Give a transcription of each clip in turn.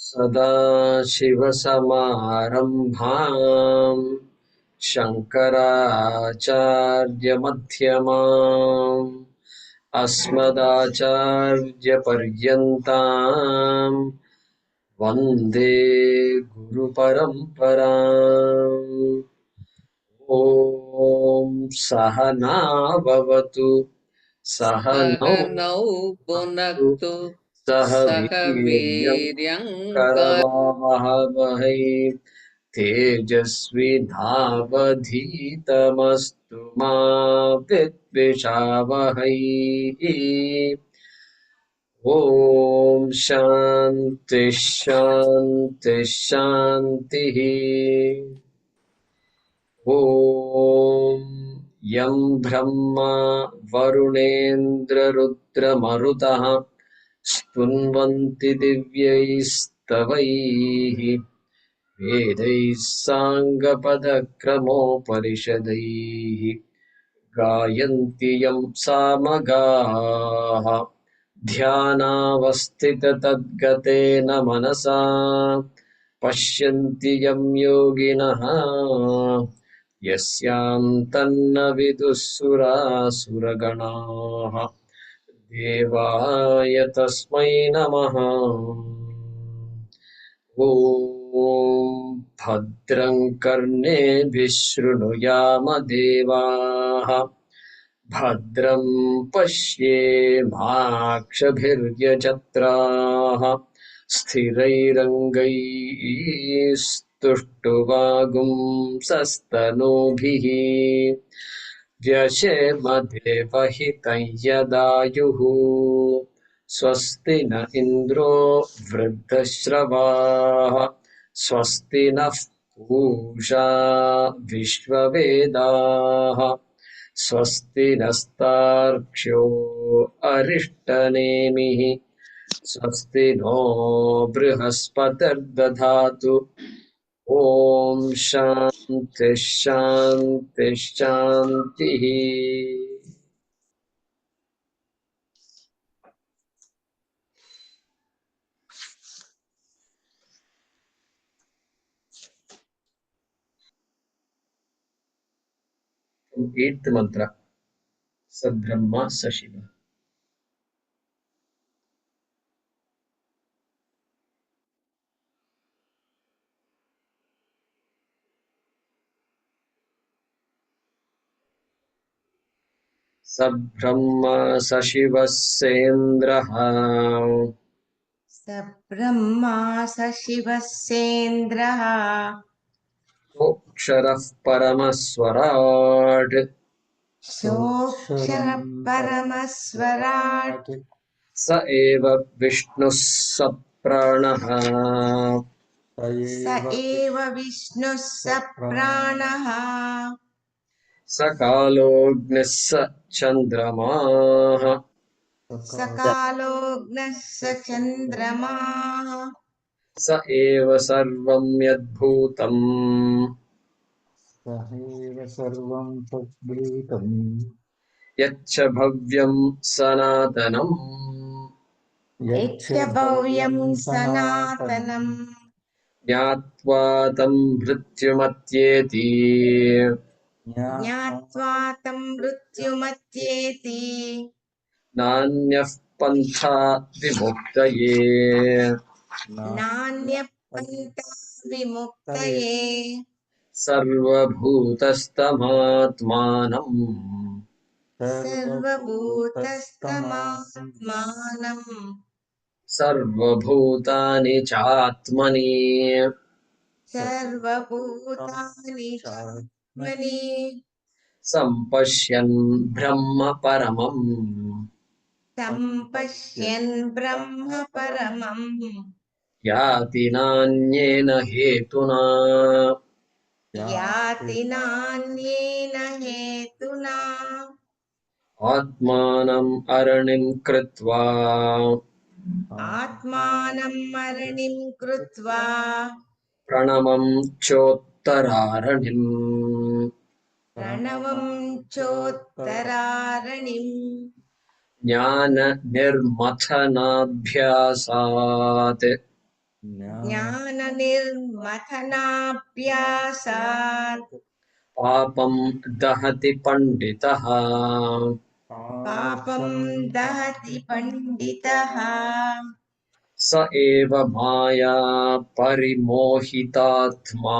सदाशिवसमारम्भाम् शङ्कराचार्यमध्यमाम् अस्मदाचार्यपर्यन्ताम् वन्दे गुरुपरम्पराम्। ॐ सहना भवतु सहनौ सहनौ भुनक्तु सह सह वीर्यं वीर्यङ्कर करवावहै तेजस्विनावधीतमस्तु मा विद्विषावहै। ॐ शान्ति शान्ति शान्तिः। ॐ यं ब्रह्मा वरुणेन्द्ररुद्रमरुतः स्तुन्वन्ति दिव्यैस्तवैः वेदैः साङ्गपदक्रमोपनिषदैः गायन्ति यं सामगाः ध्यानावस्थिततद्गतेन मनसा पश्यन्ति यं योगिनः यस्यान्तन्न विदुः सुरासुरगणाः देवाय तस्मै नमः। ॐ भद्रं कर्णेभिः शृणुयाम देवाः भद्रं पश्येमाक्षभिर्यजत्राः स्थिरैरङ्गैस्तुष्टुवागुंसस्तनूभिः व्यशेमदेवहितं यदायुः स्वस्ति न इन्द्रो वृद्धश्रवाः स्वस्ति नः पूषा विश्ववेदाः स्वस्ति नस्तार्क्ष्यो अरिष्टनेमिः स्वस्ति नो बृहस्पतिर्दधातु। ॐ शान्ति शान्ति शान्तिः। एट्थ मंत्र सब्रह्मा सशिव। सब्रह्मा सशिवः सेन्द्रः सब्रह्मा सशिवः सेन्द्रः सोऽक्षरः परमस्वराट् सोऽक्षरः परमस्वराट् स एव विष्णुः सप्राणः स एव विष्णुः सप्राणः स कालोऽग्निः स चन्द्रमाः सकालोऽग्नः स चन्द्रमाः स एव सर्वं यद्भूतम् सहेव सर्वं तद्भूतम् यच्च भव्यं सनातनम् यच्च यच्च भव्यं भव्यं सनातनम् सनातनम् ज्ञात्वा तं मृत्युमत्येति ज्ञात्वा तं मृत्युमत्येति नान्यः पन्था विमुक्तये। नान्यः पन्था विमुक्तये सर्वभूतस्थमात्मानम् सर्वभूतस्थमात्मानम् सर्वभूतानि चात्मनि सर्वभूतानि चात्मनि सम्पश्यन् ब्रह्म परमम् सम्पश्यन् ब्रह्म परमम् याति नान्येन हेतुना याति नान्येन हेतुना आत्मानम् अरणिम् कृत्वा आत्मानं मरणिं कृत्वा प्रणमम् चोत्तरारणिम् प्रणवं चोत्तरारणिम् ज्ञाननिर्मथनाभ्यासात् ज्ञाननिर्मथनाभ्यासात् पापं दहति पण्डितः पापं दहति पण्डितः स एव माया परिमोहितात्मा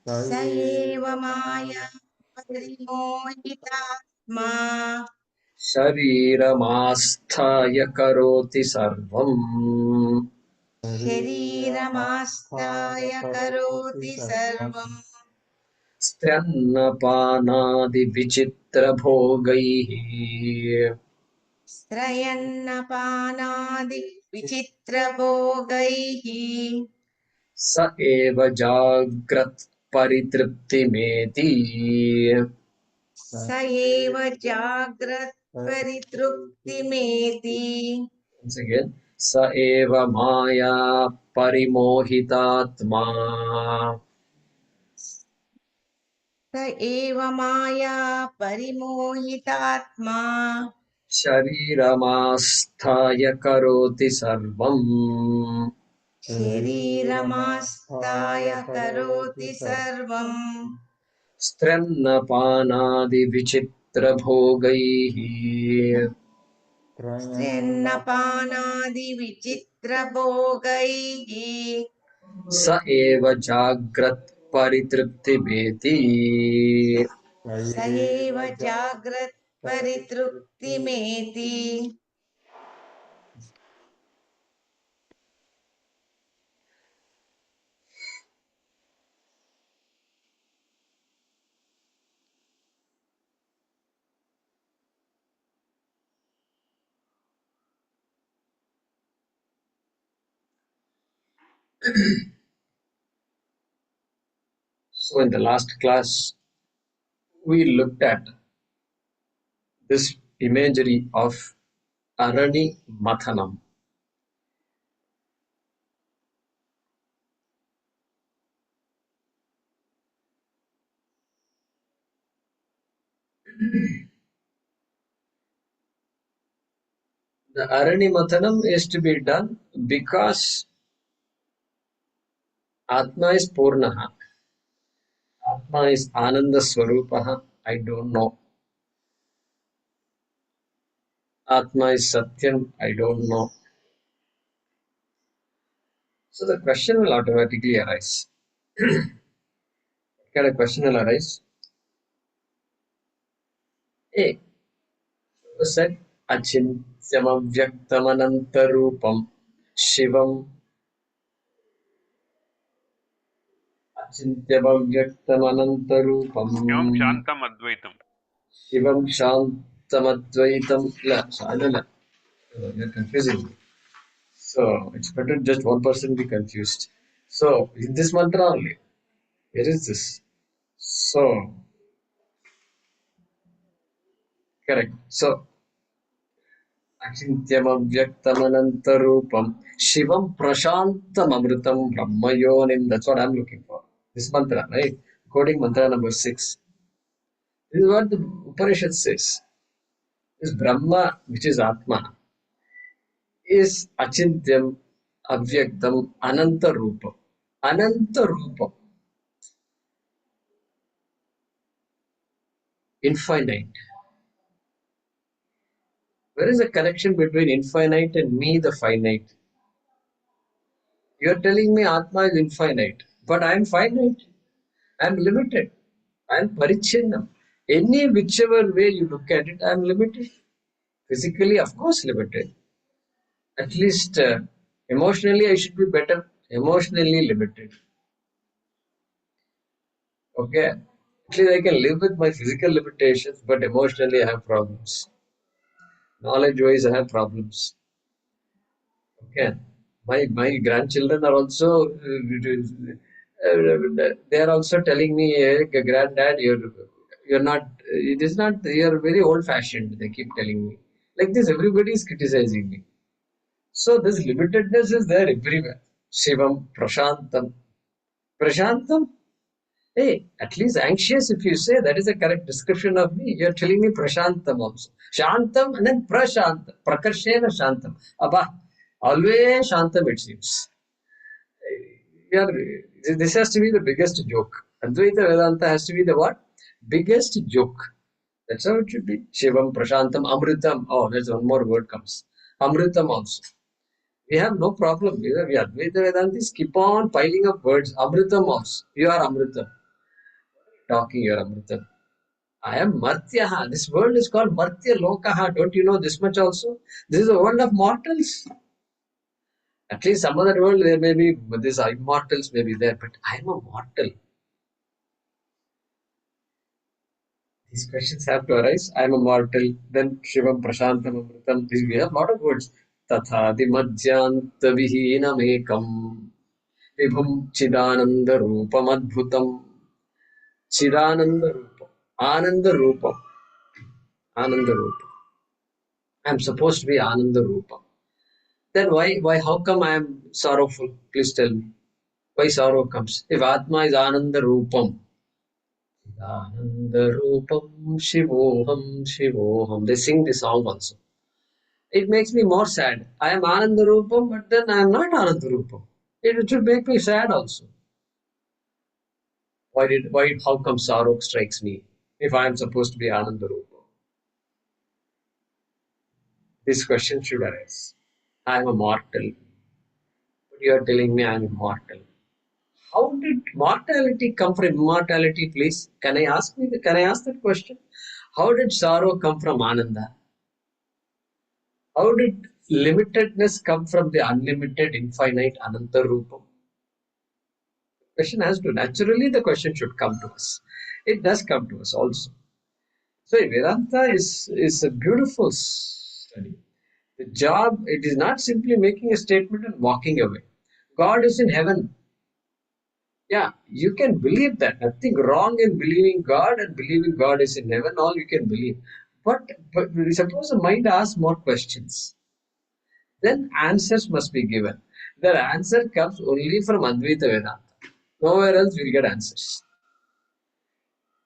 स एव माया परिमोहितात्मा शरीरमास्थाय करोति सर्वम् शरीरमास्ताय करोति सर्वम् स्त्रन्नपानादिविचित्रभोगैः स्त्रयन्नपानादि विचित्रभोगैः स एव जाग्रत् परितृप्तिमेति स एव जाग्रत् परितृप्तिमेति Once again, स एव माया परिमोहितात्मा स एव माया परिमोहितात्मा शरीरमास्थाय करोति सर्वम् शरीरमास्ताय करोति सर्वम् स्त्रन्नपानादिविचित्रभोगैः स्त्र्यन्नपानादि विचित्रभोगैः स एव जाग्रत् परितृप्तिमेति स एव जाग्रत् परितृप्तिमेति So in the last class, we looked at this imagery of Arani Mathanam. The Arani Mathanam is to be done because Atma is Purnaha. Atma is Ananda Swarupaha. I don't know. Atma is Satyam. I don't know. So the question will automatically arise. What kind of question will arise? A. Said Achintyam Vyaktamanantarupam Shivam Achintyam Vyaktamanantarupam शिवं शान्तम् अद्वैतम् Shivam Shantamadvaitam. La. You're confusing me. So it's better just one person be confused. So in this mantra only, where is this? So correct. So Achintyam Avyaktamanantarupam Shivam Prashantam Amritam Brahmayonim. That's what I'm looking for. This mantra, right? Quoting mantra number 6. This is what the Upanishad says. This Brahma, which is Atma, is Achintyam Avyaktam Ananta Rupam. Ananta Rupam. Infinite. Where is the connection between infinite and me, the finite? You are telling me Atma is infinite, but I am finite. I am limited. I am parichinnam. Any whichever way you look at it, I am limited. Physically, of course, limited. At least emotionally, I should be better. Emotionally limited. Okay. At least I can live with my physical limitations, but emotionally, I have problems. Knowledge wise, I have problems. Okay, my grandchildren are also they are also telling me, granddad, you're not. It is not. You're very old fashioned. They keep telling me like this. Everybody is criticizing me. So this limitedness is there everywhere. Shivam, Prashantam. Prashantam. Hey, at least anxious, if you say that is a correct description of me, you're telling me prashantam also. Shantam and then prashantam. Prakarshena shantam. Abba, always shantam it seems. Yeah, this has to be the biggest joke. Advaita Vedanta has to be the what? Biggest joke. That's how it should be. Shivam, Prashantam, Amritam. Oh, there's one more word comes. Amritam also. We have no problem. We Advaita Vedantis keep on piling up words. Amritam also. You are Amritam. Talking, you are Amritam. I am Martyaha. This world is called Martya Lokaha. Don't you know this much also? This is the world of mortals. At least some other world there may be, these immortals may be there, but I am a mortal. These questions have to arise. I am a mortal. Then Shivam Prashantam Amritam. We have a lot of words. Tatha Madhyanta Vihinam Ekam Vibhum Chidananda Rupam Adbhutam Chidananda Rupam Ananda Rupam Ananda Rupam. I am supposed to be Ananda Rupam. Then why how come I am sorrowful? Please tell me. Why sorrow comes? If Atma is Ananda Rupam. Ananda Rupam Shivoham Shivoham. They sing the song also. It makes me more sad. I am Ananda Rupam, but then I am not Ananda Rupam. It should make me sad also. How come sorrow strikes me if I am supposed to be Ananda Rupam? This question should arise. I am a mortal, but you are telling me I am immortal. How did mortality come from immortality, please? Can I ask that question? How did sorrow come from Ananda? How did limitedness come from the unlimited, infinite, Ananta Rupam? Question has to naturally the question should come to us. It does come to us also. So Vedanta is a beautiful study. The job it is not simply making a statement and walking away. God is in heaven. Yeah, you can believe that. Nothing wrong in believing God and believing God is in heaven. All you can believe. But suppose the mind asks more questions. Then answers must be given. The answer comes only from Advaita Vedanta. Nowhere else we'll get answers.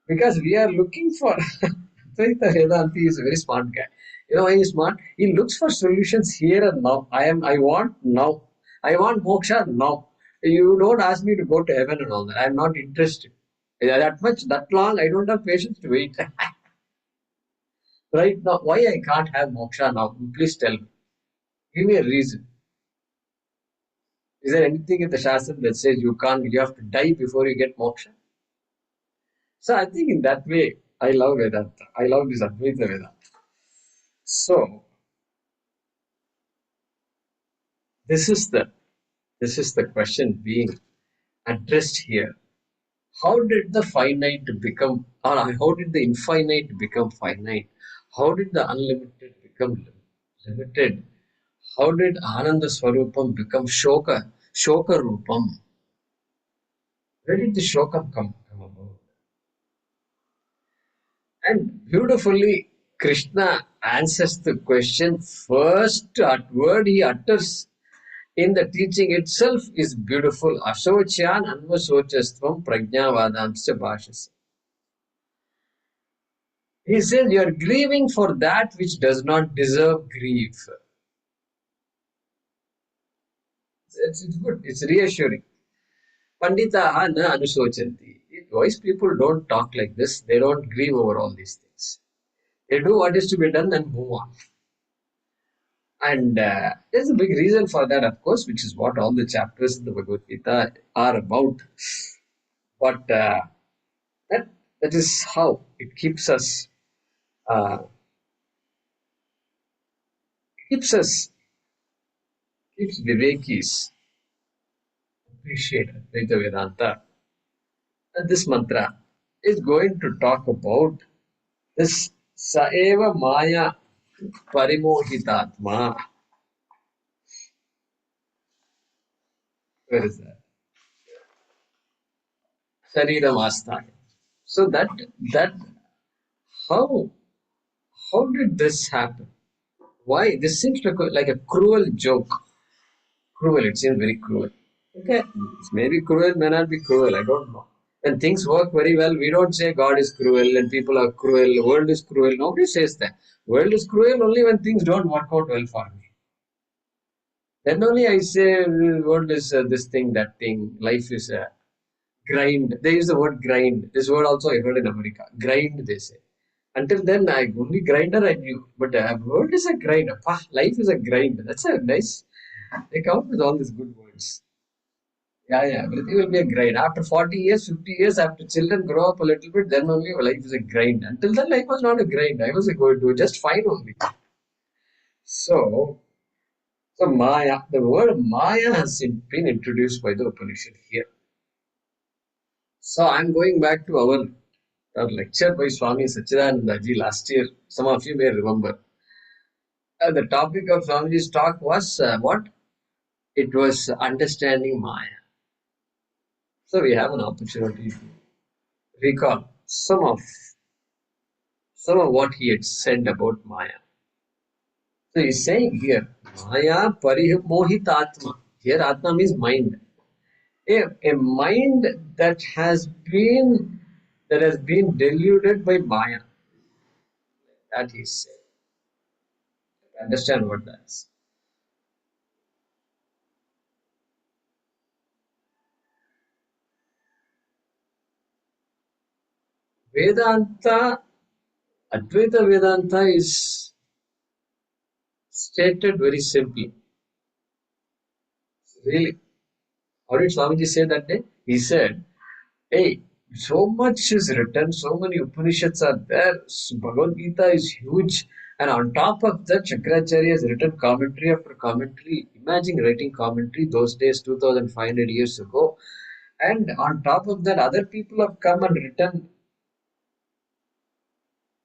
Because we are looking for Advaita Vedanta is a very smart guy. You know why he's smart? He looks for solutions here and now. I want now. I want moksha now. You don't ask me to go to heaven and all that. I'm not interested. That long, I don't have patience to wait. Right now, why I can't have moksha now? Please tell me. Give me a reason. Is there anything in the Shastra that says you have to die before you get moksha? So I think in that way, I love Vedanta. I love this Advaita Vedanta. So this is the this is the question being addressed here. How did the finite become, or how did the infinite become finite? How did the unlimited become limited? How did Ananda Swarupam become Shoka Rupam? Where did the Shokam come about? And beautifully, Krishna answers the question. First word he utters in the teaching itself is beautiful. Asocyan anvasochastvam prajnavadamsya bhashas. He says you are grieving for that which does not deserve grief. It's good. It's reassuring. Panditaha na anusochanti. Wise people don't talk like this. They don't grieve over all these things. They do what is to be done and move on. And there's a big reason for that, of course, which is what all the chapters in the Bhagavad Gita are about. But that is how it uh, keeps keeps Vivekis appreciate Advaita Vedanta. And this mantra is going to talk about this Saeva Maya Parimohitatma. Where is that? Shariramastha. So that how how did this happen? Why? This seems like a cruel joke. Cruel, it seems very cruel. Okay, maybe cruel, may not be cruel, I don't know. When things work very well, we don't say God is cruel and people are cruel, the world is cruel. Nobody says that. World is cruel only when things don't work out well for me. Then only I say world is this thing, that thing. Life is a grind. They use the word grind. This word also I heard in America. Grind, they say. Until then, I only grinder I knew. But world is a grind. Life is a grind. That's a nice. They come up with all these good words. Yeah. Everything will be a grind. After 40 years, 50 years, after children grow up a little bit, then only life is a grind. Until then, life was not a grind. I was going to just fine only. So, so Maya, the word Maya has been introduced by the Upanishad here. So I'm going back to our lecture by Swami Sachidanandaji last year. Some of you may remember. The topic of Swamiji's talk was what? It was understanding Maya. So we have an opportunity to recall some of what he had said about Maya. So he's saying here, Maya parimohit atma. Here atma means mind. A mind that has been deluded by Maya. That he said. Understand what that is. Vedanta, Advaita Vedanta is stated very simply. Really, how did Swamiji say that day? He said, hey, so much is written, so many Upanishads are there, Bhagavad Gita is huge, and on top of that, Shankaracharya has written commentary after commentary. Imagine writing commentary those days, 2500 years ago. And on top of that, other people have come and written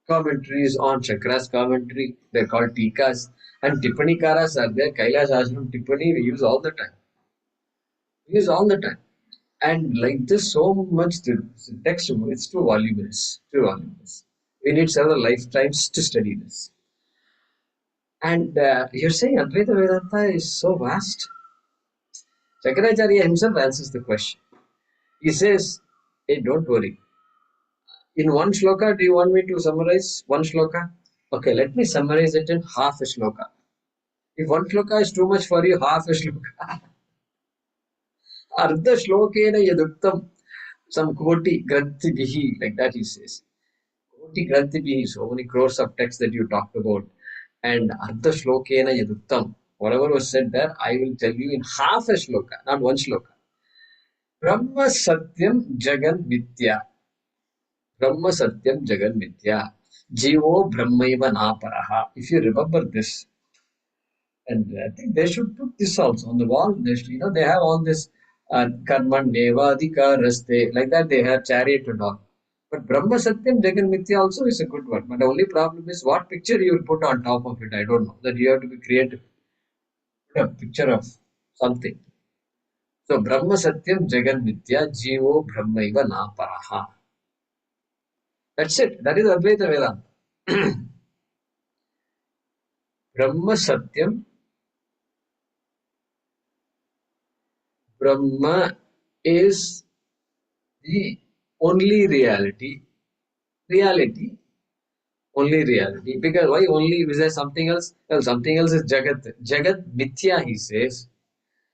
commentaries on Chakra's commentary. They're called Tikas. And Tippanikaras are there. Kailash Ashram Tippani we use all the time. We use all the time. And like this, so much the text, it's too voluminous. Too voluminous. We need several lifetimes to study this. And you're saying Advaita Vedanta is so vast. Shankaracharya himself answers the question. He says, hey, don't worry. In one shloka, do you want me to summarize one shloka? Okay, let me summarize it in half a shloka. If one shloka is too much for you, half a shloka. Ardha shlokena yaduktam. Some koti granthibihi, like that he says. Koti granthibihi, so many crores of text that you talked about. And ardha shlokena yaduktam. Whatever was said there, I will tell you in half a shloka, not one shloka. Brahma Satyam Jagan Mithya. Brahma Satyam Jagan Mithya. Jivo Brahmaiva Naparaha. If you remember this, and I think they should put this also on the wall. They have all this Karman Deva Raste, like that they have chariot and all. But Brahma Satyam Jagan Mithya also is a good one. But the only problem is what picture you will put on top of it. I don't know. That you have to be creative. Put a picture of something. So Brahma Satyam Jagan Mithya Jivo Brahmaiva Naparaha. That's it. That is Advaita Vedanta. Brahma Satyam. Brahma is the only reality. Reality. Only reality. Because why only? Is there something else? Well, something else is Jagat. Jagat Mithya, he says.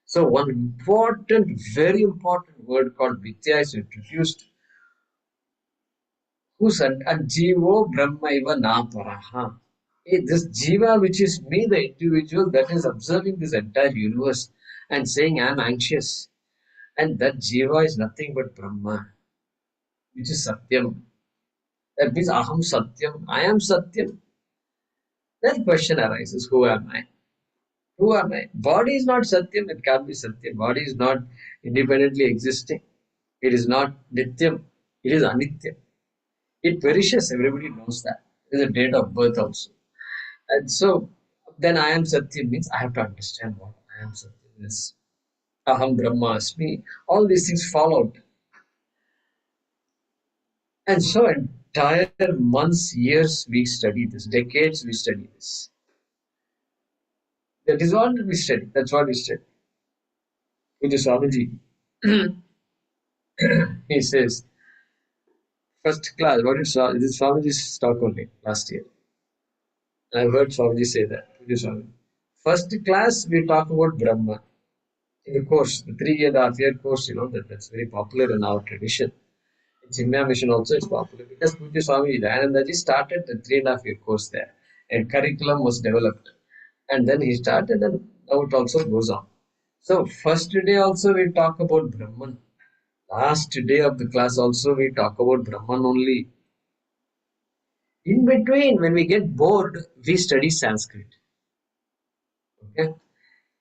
So one important, very important word called Mithya is introduced. Who said? And Jivo Brahmaiva Naparaha. This Jiva, which is me, the individual that is observing this entire universe and saying, I am anxious. And that Jiva is nothing but Brahma, which is Satyam. That means Aham Satyam. I am Satyam. Then the question arises, who am I? Who am I? Body is not Satyam, it can't be Satyam. Body is not independently existing. It is not Nityam. It is Anityam. It perishes, everybody knows that. It is a date of birth also. And so then I am Satyam means I have to understand what I am Satyam is. Aham Brahma Asmi. All these things fall out. And so entire months, years we study this, decades we study this. That is what we study. That's what we study. With Swamiji, he says, First class, what did this Swamiji's talk only last year. I've heard Swamiji say that. First class, we talk about Brahma. In the course, the 3.5 year course, that's very popular in our tradition. In Chimya Mission also it's popular because Puja Swami Dayanandaji started the 3.5 year course there and curriculum was developed. And then he started and now it also goes on. So first day also we talk about Brahman. Last day of the class also we talk about Brahman only. In between, when we get bored, we study Sanskrit. Okay.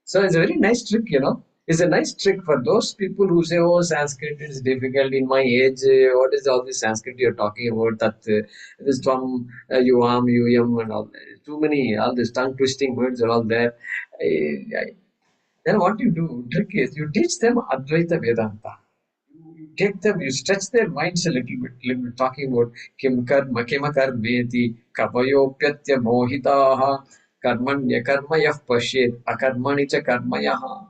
So it's a very nice trick. It's a nice trick for those people who say, "Oh, Sanskrit is difficult in my age. What is all this Sanskrit you're talking about? That this tvam, yuam, yum, and all. Too many, all these tongue twisting words are all there." Then what you do, trick is you teach them Advaita Vedanta. You take them, you stretch their minds a little bit talking about kim karma, kima karmeti, kavayopyatya mohitaha, karmanya karma yah pashet, akarmani cha karma yaha.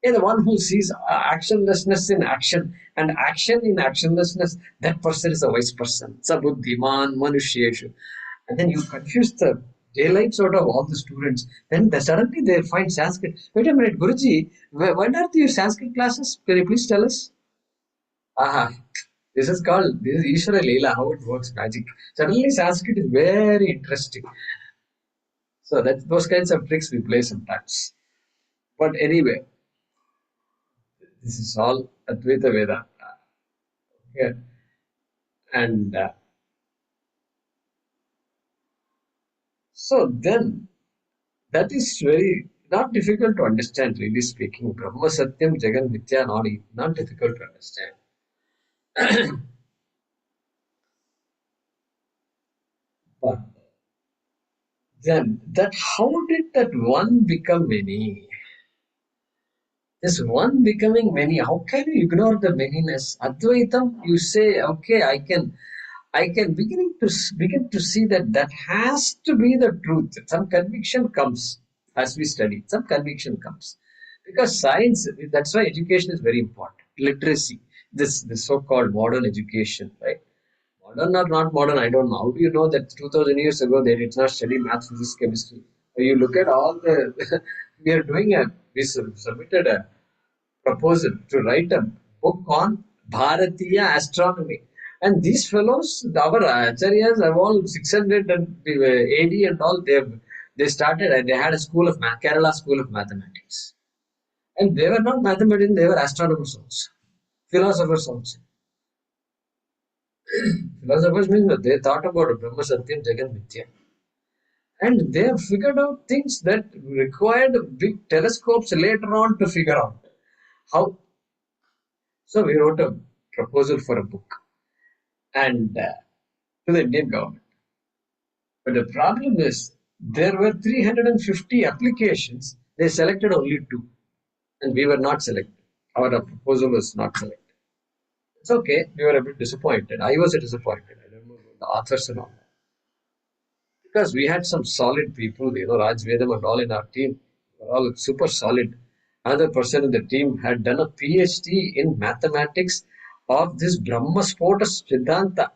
Yeah, the one who sees actionlessness in action and action in actionlessness, that person is a wise person. Sabuddhiman manusheshu. And then you confuse the daylights out of all the students. Then suddenly they find Sanskrit. Wait a minute, Guruji, when are your Sanskrit classes? Can you please tell us? Aha. This is Ishvara Leela, how it works, magic. Suddenly Sanskrit is very interesting. So that those kinds of tricks we play sometimes. But anyway, this is all Advaita Vedanta. Okay. And so then that is very not difficult to understand, really speaking. Brahma Satyam Jagan Mithya, not difficult to understand. But then that how did that one become many? This one becoming many, how can you ignore the manyness? Advaitam, you say, okay, I can begin to see that that has to be the truth. Some conviction comes as we study. Some conviction comes because science. That's why education is very important. Literacy, this so-called modern education, right? Modern or not modern, I don't know. How do you know that 2,000 years ago they did not study math, physics, chemistry? You look at all the. We submitted a proposal to write a book on Bharatiya astronomy. And these fellows, our acharyas, have all 600 and AD and all, they started and they had a school of Kerala school of mathematics. And they were not mathematicians, they were astronomers also, philosophers also. Philosophers means that they thought about Brahma Satyam Jagan Mithya. And they have figured out things that required big telescopes later on to figure out. How? So we wrote a proposal for a book and to the Indian government. But the problem is there were 350 applications. They selected only two, and we were not selected. Our proposal was not selected. It's okay. We were a bit disappointed. I was disappointed. I don't know the authors and all that. Because we had some solid people, Raj Vedam and all in our team, were all super solid. Another person in the team had done a PhD in mathematics of this Brahma Spotas Siddhanta,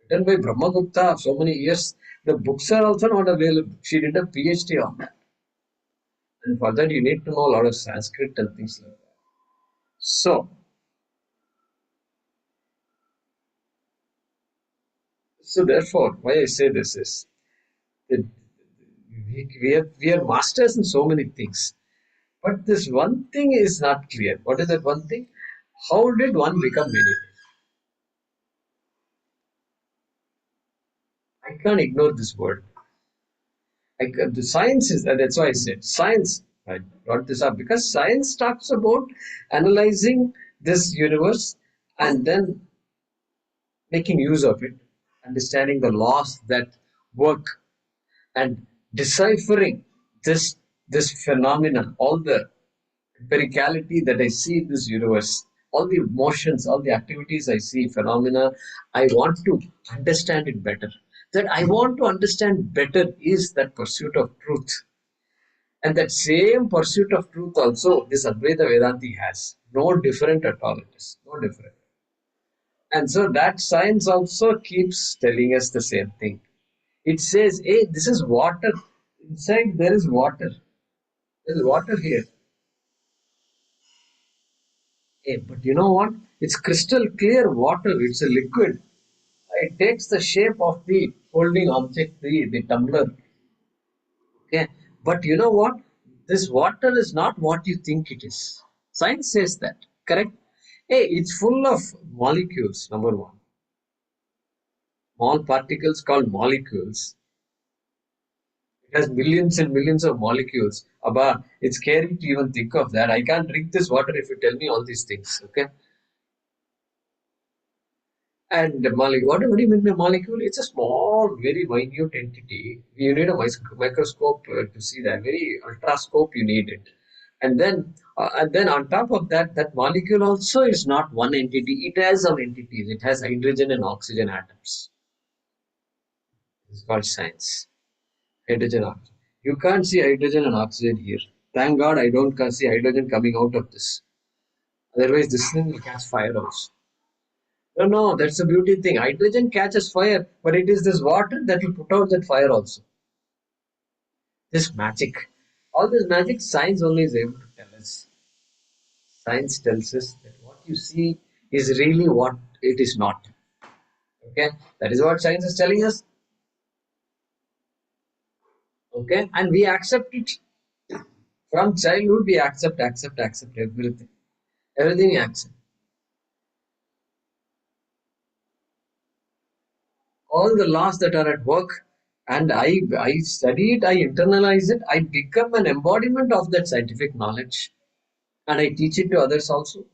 written by Brahmagupta so many years. The books are also not available. She did a PhD on that. And for that, you need to know a lot of Sanskrit and things like that. So therefore, why I say this is that we are masters in so many things. But this one thing is not clear. What is that one thing? How did one become many? I can't ignore this word. The science is that's why I said science. I brought this up because science talks about analyzing this universe and then making use of it, understanding the laws that work and deciphering this phenomenon, all the empiricality that I see in this universe, all the emotions, all the activities I see, phenomena, I want to understand it better. That I want to understand better is that pursuit of truth. And that same pursuit of truth also this Advaita Vedanti has. No different at all. It is no different. And so that science also keeps telling us the same thing. It says, hey, this is water. Inside there is water. There is water here. Hey, but you know what? It's crystal clear water. It's a liquid. It takes the shape of the holding object, the tumbler. Okay. But you know what? This water is not what you think it is. Science says that. Correct? Hey, it's full of molecules, number one. Small particles called molecules. It has millions and millions of molecules. Abba, it's scary to even think of that. I can't drink this water if you tell me all these things. Okay. And the molecule, what do you mean by molecule? It's a small, very minute entity. You need a microscope to see that. Very ultrascope, you need it. And then on top of that, that molecule also is not one entity. It has some entities. It has hydrogen and oxygen atoms. It's called science. Hydrogen, oxygen. You can't see hydrogen and oxygen here. Thank God I don't see hydrogen coming out of this. Otherwise, this thing will catch fire also. No, no, that's a beauty thing. Hydrogen catches fire, but it is this water that will put out that fire also. This magic. All this magic, science only is able to tell us. Science tells us that what you see is really what it is not. Okay? That is what science is telling us. Okay? And we accept it. From childhood, we accept everything. Everything we accept. All the laws that are at work, and I study it, I internalize it, I become an embodiment of that scientific knowledge, and I teach it to others also.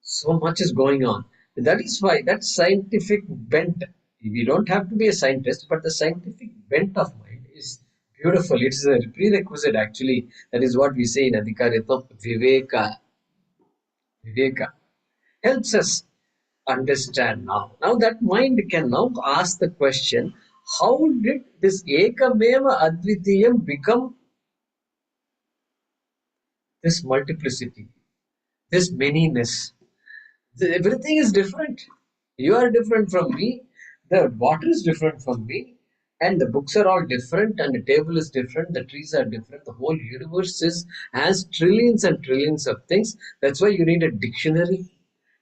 So much is going on. That is why that scientific bent, we don't have to be a scientist, but the scientific bent of mind is beautiful. It is a prerequisite actually. That is what we say in Adhikaritam, Viveka. Viveka helps us understand now. Now that mind can now ask the question, how did this Ekameva Advitiyam become this multiplicity, this manyness? Everything is different. You are different from me. The water is different from me. And the books are all different, and the table is different, the trees are different, the whole universe has trillions and trillions of things. That's why you need a dictionary.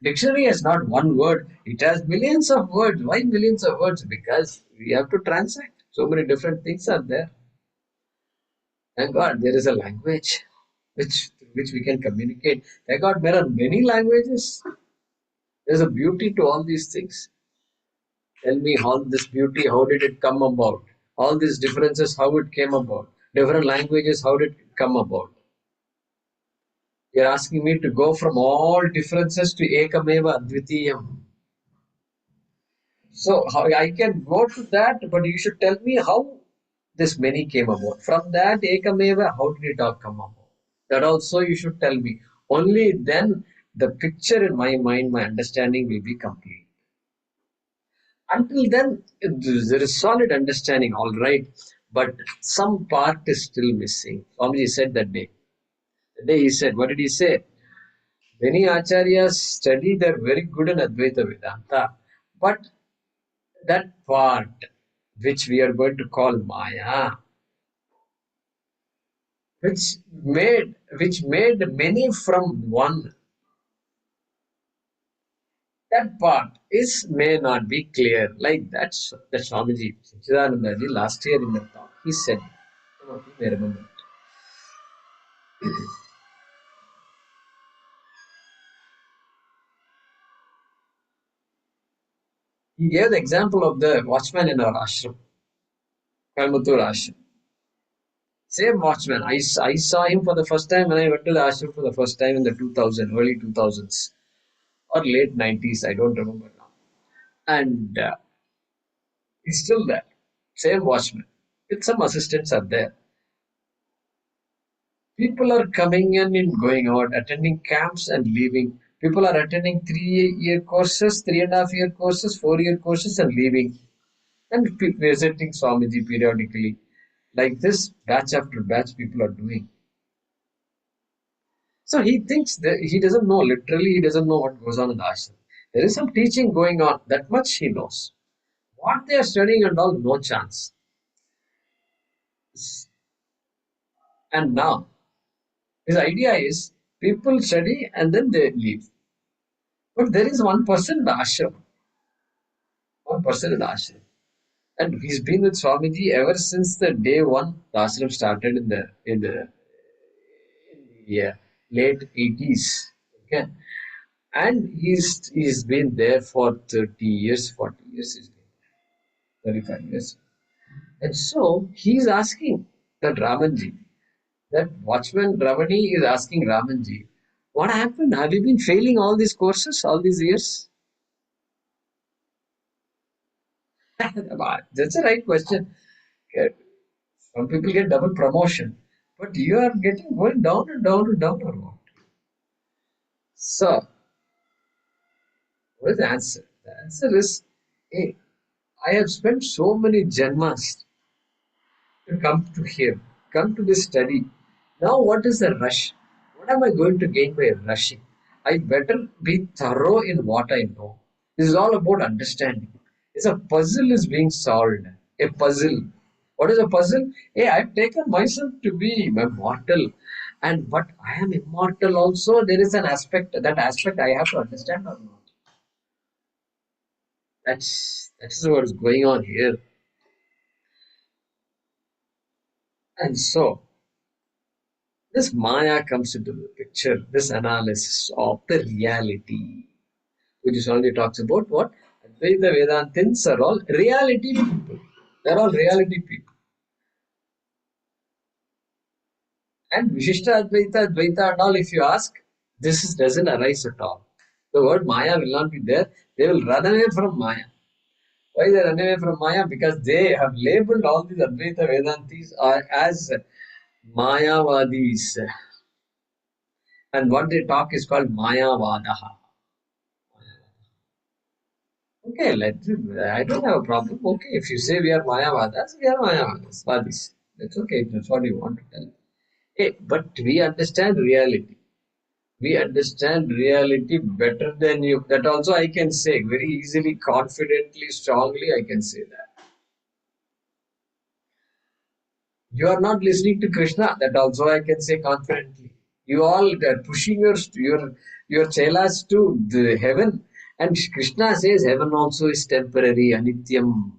Dictionary has not one word, it has millions of words. Why millions of words? Because we have to transact. So many different things are there. Thank God there is a language which we can communicate. Thank God there are many languages. There's a beauty to all these things. Tell me how this beauty, how did it come about? All these differences, how it came about? Different languages, how did it come about? You're asking me to go from all differences to Ekameva Advitiyam. So how I can go to that, but you should tell me how this many came about. From that Ekameva, how did it all come about? That also you should tell me. Only then the picture in my mind, my understanding will be complete. Until then, there is solid understanding, all right, but some part is still missing. Swamiji said that day. The day he said, what did he say? Many acharyas study, they're very good in Advaita Vedanta, but that part which we are going to call Maya, which made many from one, that part is may not be clear. Like that's the Swamiji, Sachidanandaji, last year in the talk, he said, some of you may remember. He gave the example of the watchman in our ashram, Coimbatore ashram. Same watchman. I saw him for the first time when I went to the ashram for the first time in the 2000, early 2000s or late 90s. I don't remember now. And he's still there. Same watchman. With some assistants are there. People are coming in and going out, attending camps and leaving. People are attending 3-year courses, 3.5-year courses, 4-year courses and leaving. And visiting Swamiji periodically. Like this, batch after batch, people are doing. So he thinks that he doesn't know, literally, he doesn't know what goes on in the ashram. There is some teaching going on, that much he knows. What they are studying and all, no chance. And now, his idea is people study and then they leave. But there is one person in the ashram, one person in the ashram. And he's been with Swamiji ever since the day one the ashram started in the late 80s. Okay. And he's been there for 30 years, 40 years, he's been there, 35 years. And so he's asking that Ramanji, that watchman Ravani is asking Ramanji, what happened? Have you been failing all these courses all these years? That's the right question. Okay. Some people get double promotion, but you are getting going down and down and down or what? So, what is the answer? The answer is, hey, I have spent so many janmas to come to here, come to this study. Now, what is the rush? What am I going to gain by rushing? I better be thorough in what I know. This is all about understanding. It's a puzzle is being solved. A puzzle. What is a puzzle? Hey, I've taken myself to be mortal, and but I am immortal also. There is an aspect, that aspect I have to understand or not. That is what is going on here. And so this Maya comes into the picture, this analysis of the reality, which is only talks about what? Advaita Vedantins are all reality people. They're all reality people. And Vishishta Advaita, Advaita and all, if you ask, doesn't arise at all. The word Maya will not be there. They will run away from Maya. Why they run away from Maya? Because they have labeled all these Advaita Vedantis as Mayavadis. And what they talk is called Mayavadaha. Okay, I don't have a problem. Okay, if you say we are Mayavadas, we are Mayavadas, Vadis. That's okay. That's what you want to tell. Hey, but we understand reality. We understand reality better than you. That also I can say very easily, confidently, strongly. I can say that. You are not listening to Krishna. That also I can say confidently. You all are pushing your chelas to the heaven, and Krishna says heaven also is temporary, anityam.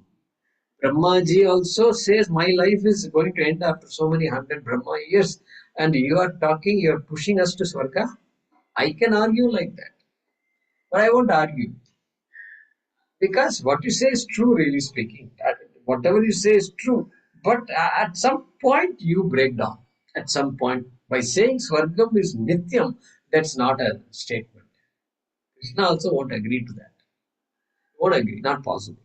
Brahmaji also says my life is going to end after so many hundred Brahma years, and you are talking, you are pushing us to Swarga. I can argue like that, but I won't argue because what you say is true, really speaking. Whatever you say is true, but at some point you break down. At some point, by saying Swargam is Nityam, that's not a statement. Krishna also won't agree to that. Won't agree, not possible.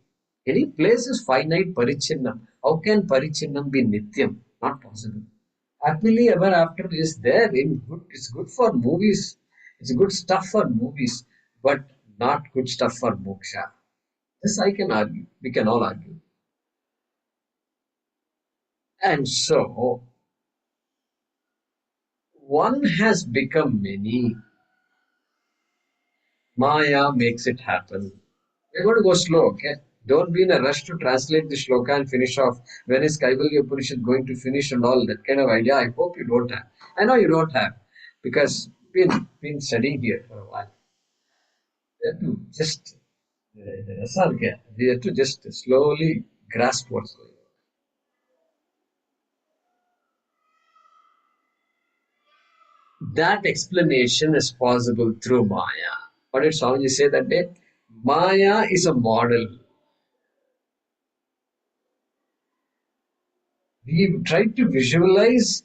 Any place is finite parichinnam. How can parichinnam be nityam? Not possible. Happily ever after is there in good. It's good for movies. It's good stuff for movies, but not good stuff for moksha. This I can argue. We can all argue. And so one has become many. Maya makes it happen. We're going to go slow, okay? Don't be in a rush to translate the shloka and finish off. When is Kaivalya Upanishad going to finish and all that kind of idea? I hope you don't have. I know you don't have because we've been studying here for a while. You have to just, that's all, okay? You have to just slowly grasp what's going on. That explanation is possible through Maya. What did Swamiji say that day? Maya is a model. We try to visualize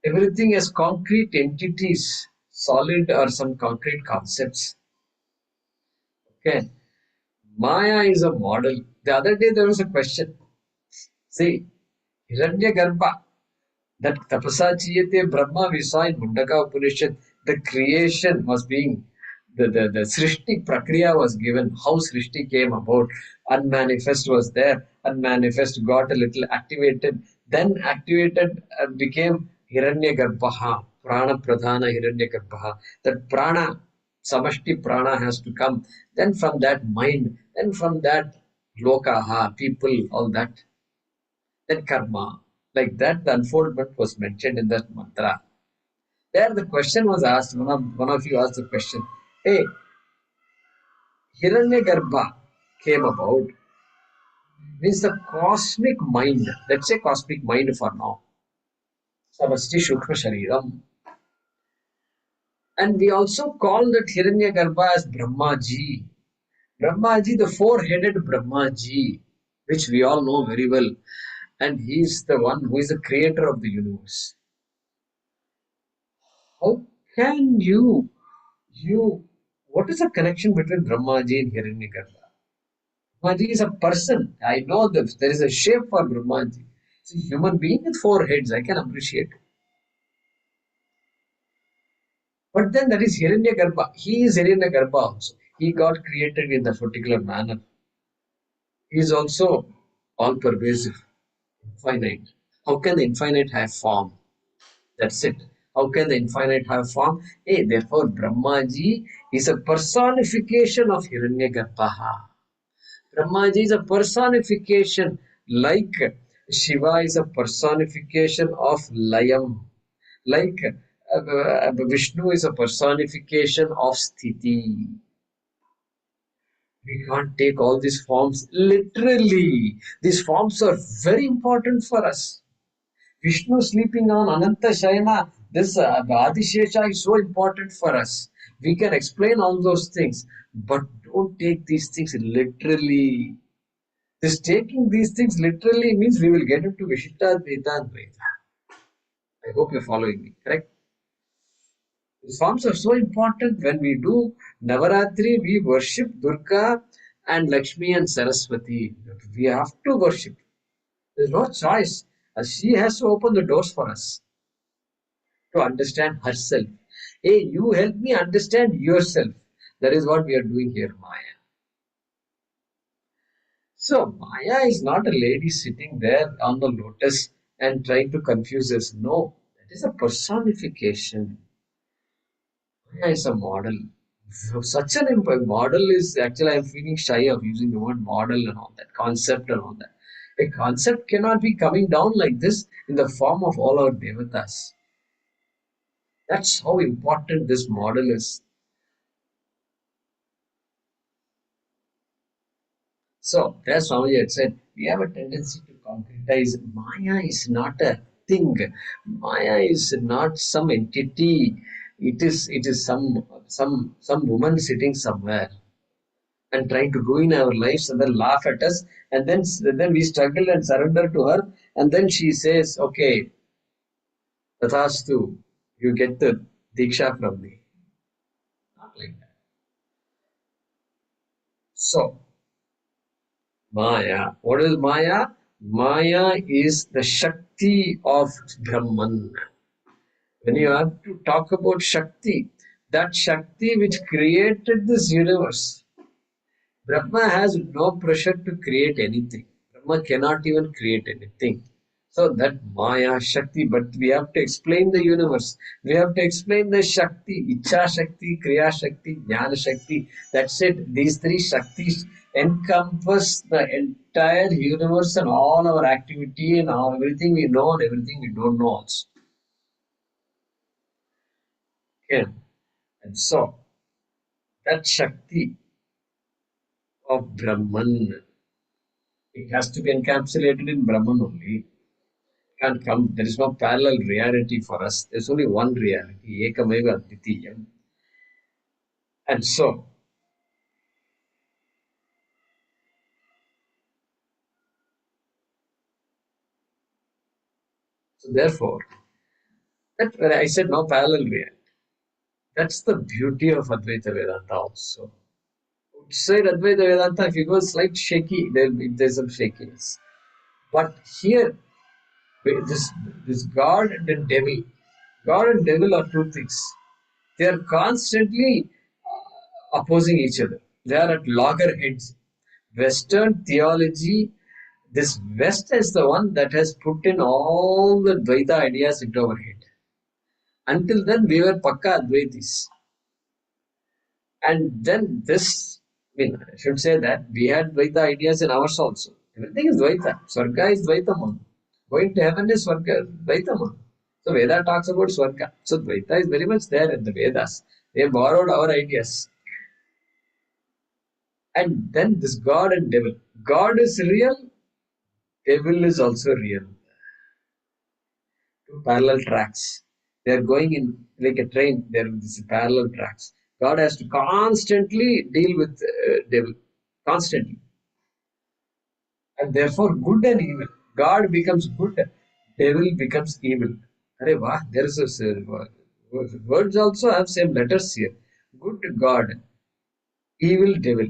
everything as concrete entities, solid or some concrete concepts. Okay. Maya is a model. The other day there was a question. See, Hiranya Garbha, that tapasa chiyate Brahma we saw in Mundaka Upanishad, the creation was being, the Srishti Prakriya was given, how Srishti came about, unmanifest was there, unmanifest got a little activated, then activated became Hiranya Garbha. Prana Pradhana Hiranyagarbha. That prana, samashti prana has to come. Then from that mind, then from that lokaha, people, all that. Then karma. Like that, the unfoldment was mentioned in that mantra. There the question was asked, one of you asked the question, hey, Hiranyagarbha came about, means the cosmic mind, let's say cosmic mind for now, Samasti Shukra Shariram. And we also call that Hiranyagarbha as Brahmaji. Brahmaji, the four-headed Brahmaji, which we all know very well. And he is the one who is the creator of the universe. How can what is the connection between Brahmaji and Hiranyagarbha? Brahmaji is a person. I know that there is a shape for Brahmaji. It's a human being with four heads. I can appreciate it. But then there is Hiranyagarbha. He is Hiranyagarbha also. He got created in that particular manner. He is also all pervasive, infinite. How can the infinite have form? That's it. How can the infinite have form? Hey, therefore, Brahmaji is a personification of Hiranyagarbha. Brahmaji is a personification, like Shiva is a personification of Layam, like Vishnu is a personification of Sthiti. We can't take all these forms literally. These forms are very important for us. Vishnu sleeping on Ananta Shayana, this Adishesha is so important for us. We can explain all those things, but don't take these things literally. This taking these things literally means we will get into Vishita, Dvaita, and Dvaita. I hope you're following me, correct? These forms are so important. When we do Navaratri, we worship Durga and Lakshmi and Saraswati. We have to worship. There's no choice. She has to open the doors for us to understand herself. Hey, you help me understand yourself. That is what we are doing here, Maya. So, Maya is not a lady sitting there on the lotus and trying to confuse us. No, that is a personification. Maya is a model. So such an important model is actually, I'm feeling shy of using the word model and all that, concept and all that. A concept cannot be coming down like this in the form of all our devatas. That's how important this model is. So, as Swamiji had said, we have a tendency to concretize. Maya is not a thing. Maya is not some entity. It is some woman sitting somewhere and trying to ruin our lives and then laugh at us, and then we struggle and surrender to her, and then she says, "Okay, tathastu, you get the diksha from me." Not like that. So, Maya. What is Maya? Maya is the Shakti of Brahman. When you have to talk about Shakti, that Shakti which created this universe, Brahma has no pressure to create anything. Brahma cannot even create anything. So that Maya Shakti, but we have to explain the universe. We have to explain the Shakti, Icha Shakti, Kriya Shakti, Jnana Shakti. That's it. These three Shaktis encompass the entire universe and all our activity and all, everything we know and everything we don't know also. Okay. And so that Shakti of Brahman, it has to be encapsulated in Brahman only. Can't come. There is no parallel reality for us. There's only one reality, Ekameva Advitiyam. And so therefore, that when I said no parallel reality, that's the beauty of Advaita Vedanta also. Outside Advaita Vedanta, if you go slight shaky, there's some shakiness. But here, this this God and devil are two things. They are constantly opposing each other. They are at loggerheads. Western theology, this West is the one that has put in all the Dvaita ideas into our head. Until then, we were Pakka Advaitis. And then I should say that we had Dvaita ideas in ours also. Everything is Dvaita. Swarga is Dvaitamon. Going to heaven is Swarga, Dvaitamon. So Veda talks about Swarga. So Dvaita is very much there in the Vedas. They borrowed our ideas. And then this God and devil. God is real, devil is also real. Two parallel tracks. They are going in like a train. There are these parallel tracks. God has to constantly deal with devil. Constantly. And therefore good and evil. God becomes good, devil becomes evil. Arey wow, there is words also have same letters here. Good God, evil devil.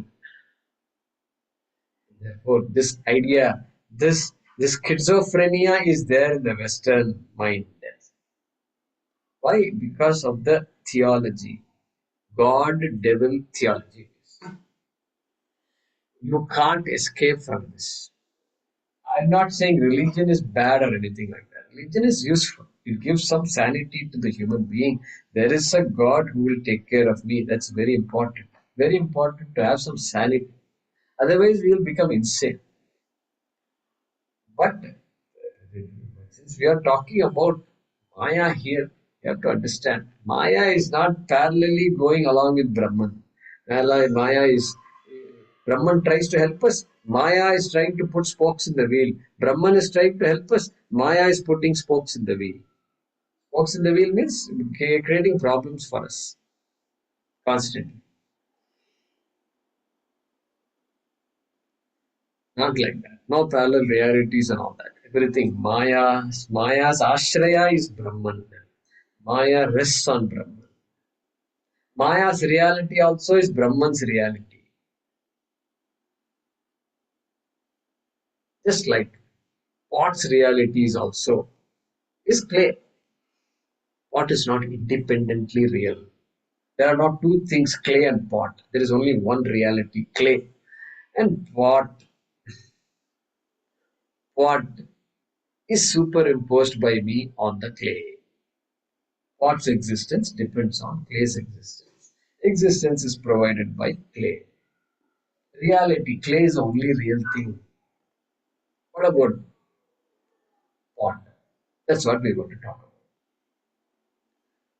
Therefore, this idea, this schizophrenia is there in the Western mind. Why? Because of the theology, God devil theology. You can't escape from this. I'm not saying religion is bad or anything like that. Religion is useful. It gives some sanity to the human being. There is a God who will take care of me. That's very important. Very important to have some sanity. Otherwise, we will become insane. But since we are talking about Maya here, you have to understand Maya is not parallelly going along with Brahman. Maya is Brahman tries to help us. Maya is trying to put spokes in the wheel. Brahman is trying to help us. Maya is putting spokes in the wheel. Spokes in the wheel means creating problems for us constantly. Not like that. No parallel realities and all that. Everything. Maya's ashraya is Brahman. Maya rests on Brahman. Maya's reality also is Brahman's reality. Just like pot's reality is also is clay. Pot is not independently real. There are not two things, clay and pot. There is only one reality, clay. And pot is superimposed by me on the clay. Pot's existence depends on clay's existence. Existence is provided by clay. Reality, clay is the only real thing. What about pot? That's what we're going to talk about.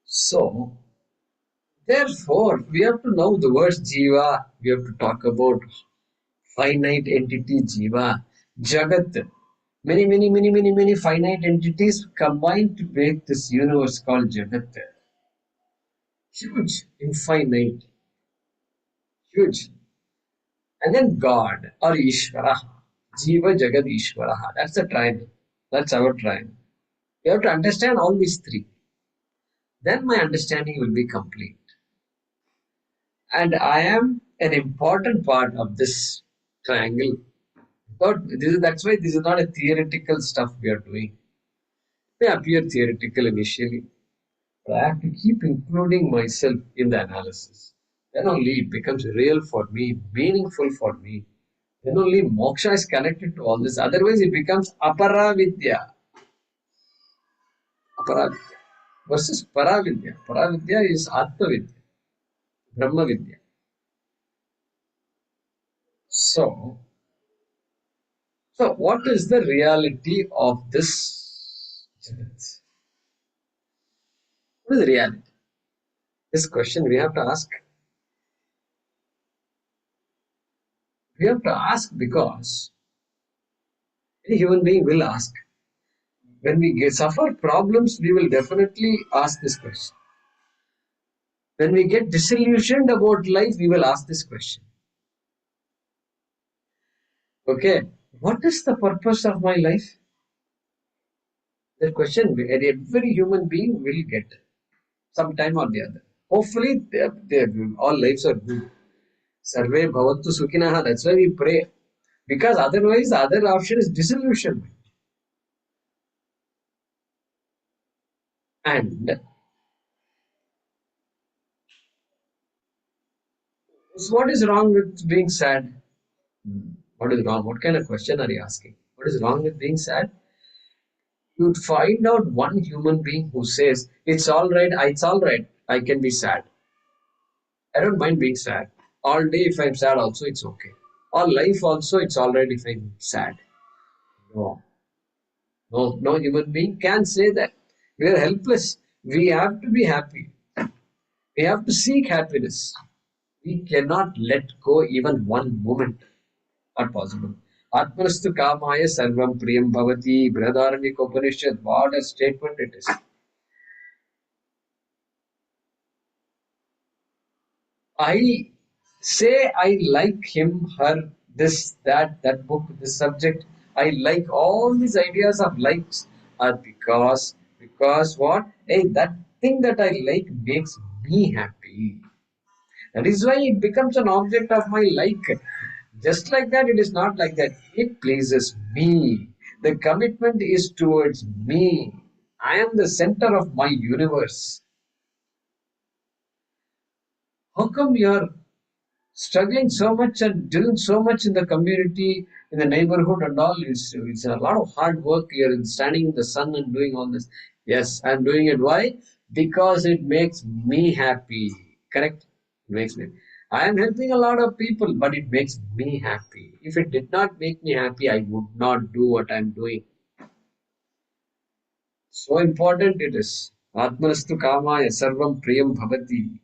So, therefore, we have to know the word jiva. We have to talk about finite entity jiva, jagat. Many finite entities combine to make this universe called jagat. Huge, infinite, huge. And then God or Ishvara, Jiva Jagat Ishvara. That's the triangle. That's our triangle. You have to understand all these three. Then my understanding will be complete. And I am an important part of this triangle. That's why this is not a theoretical stuff we are doing. It may appear theoretical initially, but I have to keep including myself in the analysis. Then only it becomes real for me, meaningful for me. Then only moksha is connected to all this. Otherwise, it becomes aparavidya. Aparavidya versus paravidya. Paravidya is atmavidya, brahmavidya. So, so what is the reality of this Jagat? What is the reality? This question we have to ask. We have to ask because any human being will ask. When we suffer problems, we will definitely ask this question. When we get disillusioned about life, we will ask this question. Okay, what is the purpose of my life? That question every human being will get sometime or the other. Hopefully, all lives are good. Sarve bhavantu sukhinaha. That's why we pray. Because otherwise, the other option is disillusionment. And so what is wrong with being sad? What is wrong? What kind of question are you asking? What is wrong with being sad? You'd find out one human being who says, it's all right, I can be sad. I don't mind being sad. All day if I'm sad also, it's okay. All life also, it's all right if I'm sad. No, no human being can say that. We are helpless. We have to be happy. We have to seek happiness. We cannot let go even one moment. Not possible. Atmanastu kamaya sarvam priyam bhavati. Brihadaranyaka Upanishad. What a statement it is. I say I like him, her, this, that book, this subject. I like all these ideas of likes are because what? Hey, that thing that I like makes me happy. That is why it becomes an object of my like. Just like that, it is not like that. It pleases me. The commitment is towards me. I am the center of my universe. How come you're struggling so much and doing so much in the community, in the neighborhood, and all? It's a lot of hard work. You're standing in the sun and doing all this. Yes, I'm doing it. Why? Because it makes me happy. Correct? It makes me. I am helping a lot of people, but it makes me happy. If it did not make me happy, I would not do what I'm doing. So important it is. Atmanastu kamaya sarvam priyam bhavati.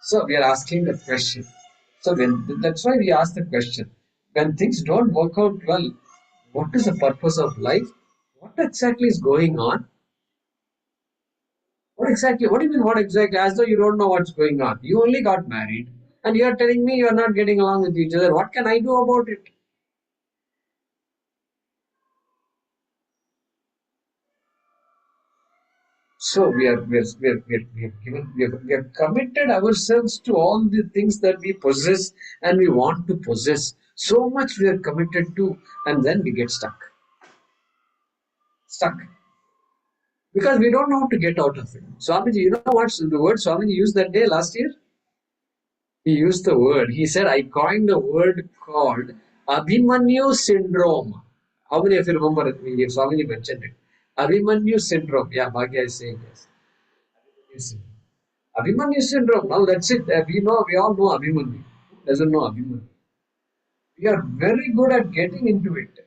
So we are asking the question. So that's why we ask the question. When things don't work out well, what is the purpose of life? What exactly is going on? What exactly? What do you mean? What exactly? As though you don't know what's going on. You only got married, and you are telling me you are not getting along with each other. What can I do about it? So we are committed ourselves to all the things that we possess and we want to possess. So much we are committed to, and then we get stuck because we don't know how to get out of it. Swamiji, you know what's the word Swamiji used that day last year? He used the word. He said, I coined a word called Abhimanyu syndrome. How many of you remember it? Swamiji mentioned it. Abhimanyu syndrome. Yeah, Bhagya is saying yes. Abhimanyu syndrome. Abhimanyu syndrome. Now that's it. We all know Abhimanyu. Who doesn't know Abhimanyu? We are very good at getting into it.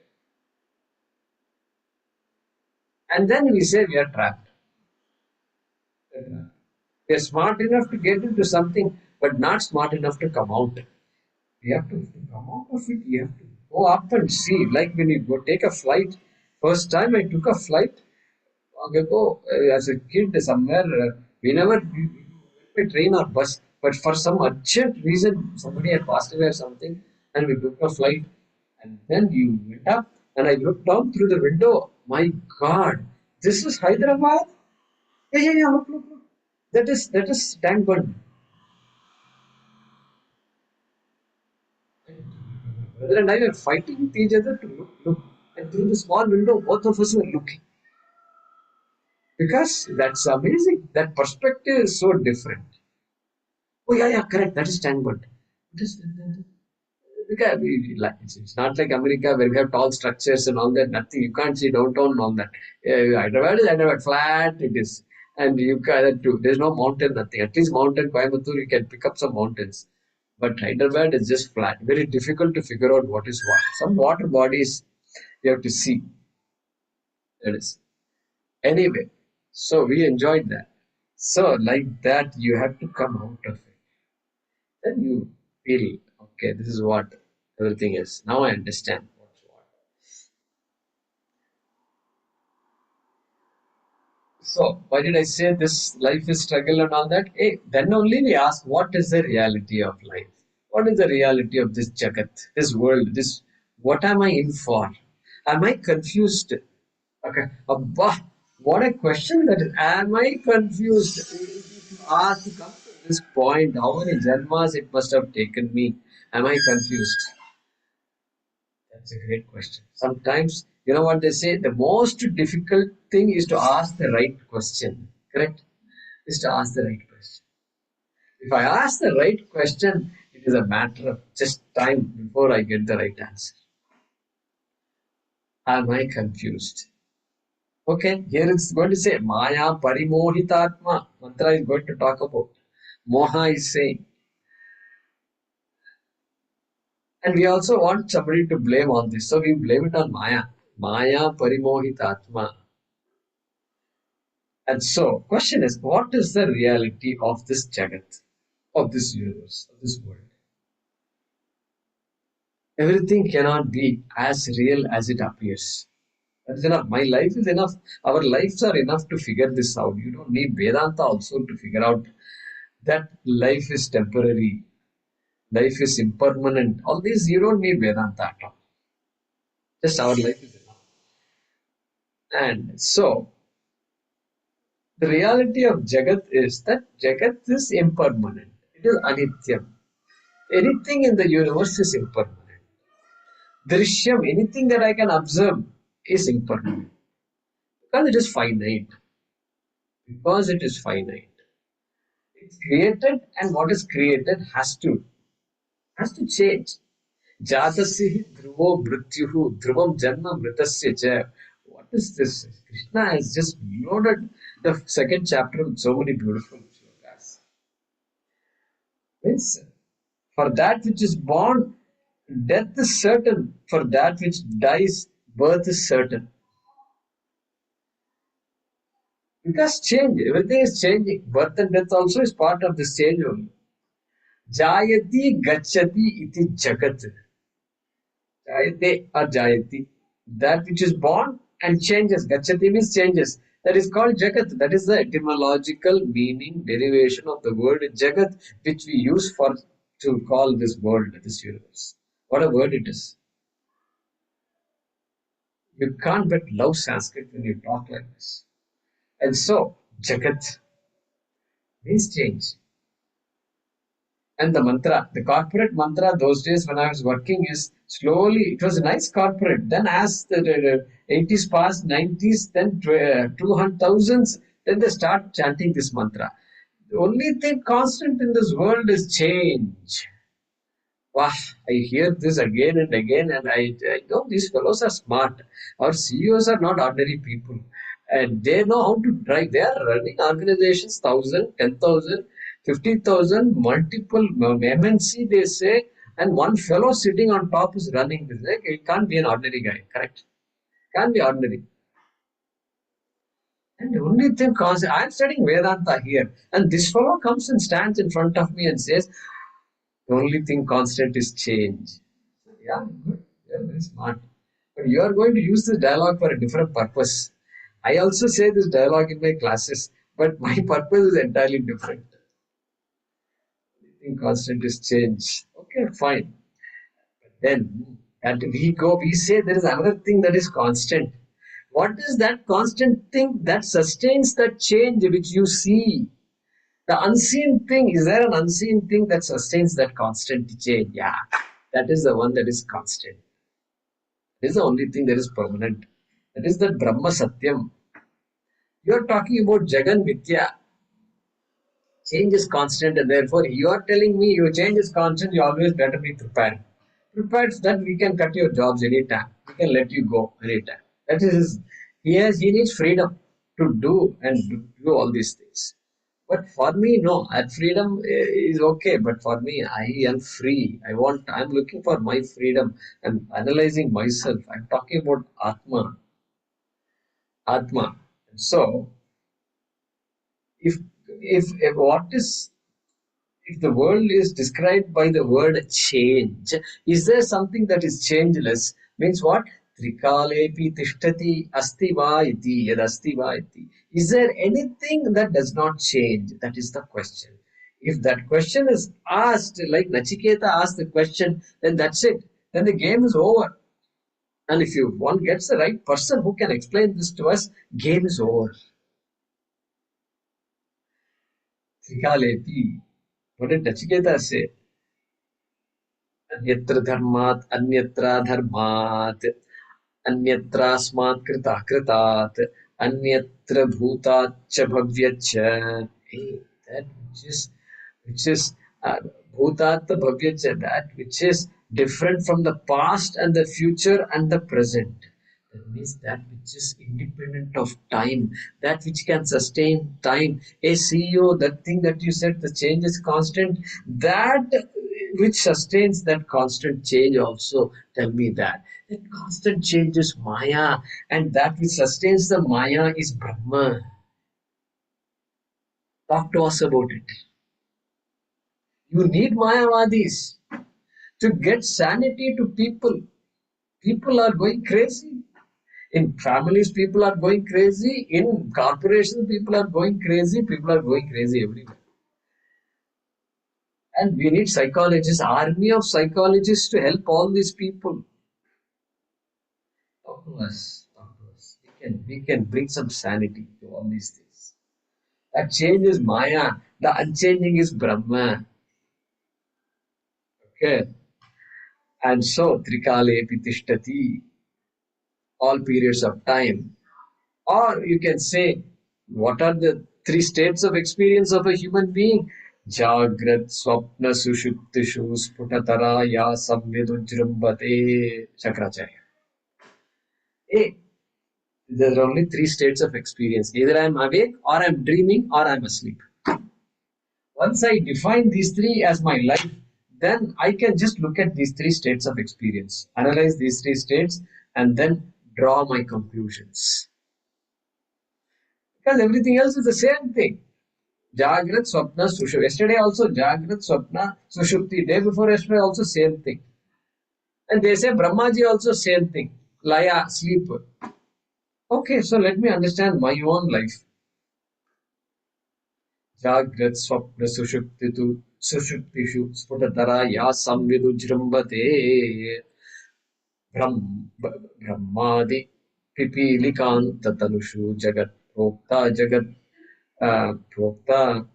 And then we say we are trapped. We are smart enough to get into something, but not smart enough to come out. We have to come out of it. You have to go up and see. Like when you go take a flight. First time I took a flight long ago as a kid somewhere. We never by train or bus, but for some urgent reason, somebody had passed away or something, and we took a flight. And then you went up, and I looked down through the window. My God, this is Hyderabad. Yeah. Look. That is Tank Bund. Brother and I were fighting with each other to look. And through the small window, both of us were looking. Because that's amazing. That perspective is so different. Oh, yeah, correct. That is Stanford. What is that? Because it's not like America where we have tall structures and all that. Nothing. You can't see downtown and all that. Hyderabad is Hyderabad. Flat it is. And you can too. There's no mountain, nothing. At least mountain, Coimbatore, you can pick up some mountains. But Hyderabad is just flat. Very difficult to figure out what is what. Some water bodies you have to see. That is. Anyway, so we enjoyed that. So, like that, you have to come out of it. Then you feel, okay, this is what everything is. Now I understand what's what. So, why did I say this life is struggle and all that? Hey, then only we ask, what is the reality of life? What is the reality of this jagat, this world, this, what am I in for? Am I confused? Okay. Abba, what a question that is. Am I confused? To come to this point, how many janmas it must have taken me? Am I confused? That's a great question. Sometimes, you know what they say? The most difficult thing is to ask the right question. Correct? Is to ask the right question. If I ask the right question, it is a matter of just time before I get the right answer. Am I confused? Okay, here it's going to say Maya Parimohitatma. Mantra is going to talk about. Moha is saying. And we also want somebody to blame on this. So we blame it on Maya. Maya Parimohitatma. And so, question is, what is the reality of this Jagat, of this universe, of this world? Everything cannot be as real as it appears. That is enough. My life is enough. Our lives are enough to figure this out. You don't need Vedanta also to figure out that life is temporary, life is impermanent. All these you don't need Vedanta at all. Just our life is enough. And so the reality of Jagat is that Jagat is impermanent. It is anityam. Anything in the universe is impermanent. Drishyam, anything that I can observe is impermanent. Because it is finite. Because it is finite. It's created and what is created has to change. Jatasya dhruvo mrityuhu dhruvam janma mritasya cha. What is this? Krishna has just loaded the second chapter with so many beautiful shlokas. Means for that which is born, death is certain. For that which dies, birth is certain. Because change, everything is changing. Birth and death also is part of this change only. Jayati gachati iti jagat. Jayate or jayati. That which is born and changes. Gachati means changes. That is called jagat. That is the etymological meaning, derivation of the word jagat, which we use for to call this world, this universe. What a word it is. You can't but love Sanskrit when you talk like this. And so, jagat means change. And the mantra, the corporate mantra those days when I was working is slowly, it was a nice corporate. Then as the 80s passed, 90s, then 2000s, then they start chanting this mantra. The only thing constant in this world is change. Wow, I hear this again and again, and I know these fellows are smart. Our CEOs are not ordinary people, and they know how to drive. They are running organizations 1,000, 10,000, 50,000, multiple MNC, they say, and one fellow sitting on top is running this. Like, it can't be an ordinary guy, correct? Can't be ordinary. And the only thing, I'm studying Vedanta here, and this fellow comes and stands in front of me and says, the only thing constant is change. Yeah, good. Yeah, very smart. But you are going to use this dialogue for a different purpose. I also say this dialogue in my classes, but my purpose is entirely different. The only thing constant is change. Okay, fine. Then and we say there is another thing that is constant. What is that constant thing that sustains that change which you see? The unseen thing, is there an unseen thing that sustains that constant change? Yeah, that is the one that is constant. That is the only thing that is permanent. That is the Brahma Satyam. You are talking about Jagan Mithya. Change is constant, and therefore you are telling me your change is constant, you always better be prepared. Prepared so that we can cut your jobs anytime. We can let you go anytime. That is, he needs freedom to do and do all these things. But for me, no, that freedom is okay. But for me, I am free. I'm looking for my freedom. I'm analyzing myself. I'm talking about Atma. Atma. So, if if what is if the world is described by the word change, is there something that is changeless? Means what? Trikalepi tishtati asti va iti yad asti va iti. Is there anything that does not change? That is the question. If that question is asked, like Nachiketa asked the question, then that's it. Then the game is over. And if one gets the right person who can explain this to us, game is over. Trikalepi. What did Nachiketa say? अन्यत्र धर्मात् अन्यत्र धर्मात् अन्यत्रास्मात् कृतः कृतात् अन्यत्र भूताच्च भव्यच्च. Hey, that which is bhutat bhavyaccha, that which is different from the past and the future and the present. That means that which is independent of time, that which can sustain time. A CEO, that thing that you said, the change is constant, that which sustains that constant change also. Tell me that. That constant change is Maya, and that which sustains the Maya is Brahma. Talk to us about it. You need Mayavadis to get sanity to people. People are going crazy. In families, people are going crazy. In corporations, people are going crazy. People are going crazy everywhere. And we need psychologists, army of psychologists to help all these people. Talk to us. Talk to us. We can bring some sanity to all these things. That change is Maya. The unchanging is Brahma. Okay. And so, Trikale Pitishtati, all periods of time. Or you can say, what are the three states of experience of a human being? Jagrat, Swapna, Sushuptishu, Sputatara, Ya Samvedujrambate, Shakracharya. Hey, there are only three states of experience. Either I am awake, or I am dreaming, or I am asleep. Once I define these three as my life, then I can just look at these three states of experience, analyze these three states, and then draw my conclusions. Because everything else is the same thing. Jagrat, Swapna, Sushupti. Yesterday also Jagrat, Swapna, Sushupti. Day before yesterday also same thing. And they say Brahmaji also same thing. Laya, sleep. Okay, so let me understand my own life. Jagrat, Swapna, Sushupti tu Sushuptishu Sputatara Ya Samvidujrambate Brahmadi Pipilikan Tatanushu Jagat Prokta Prokta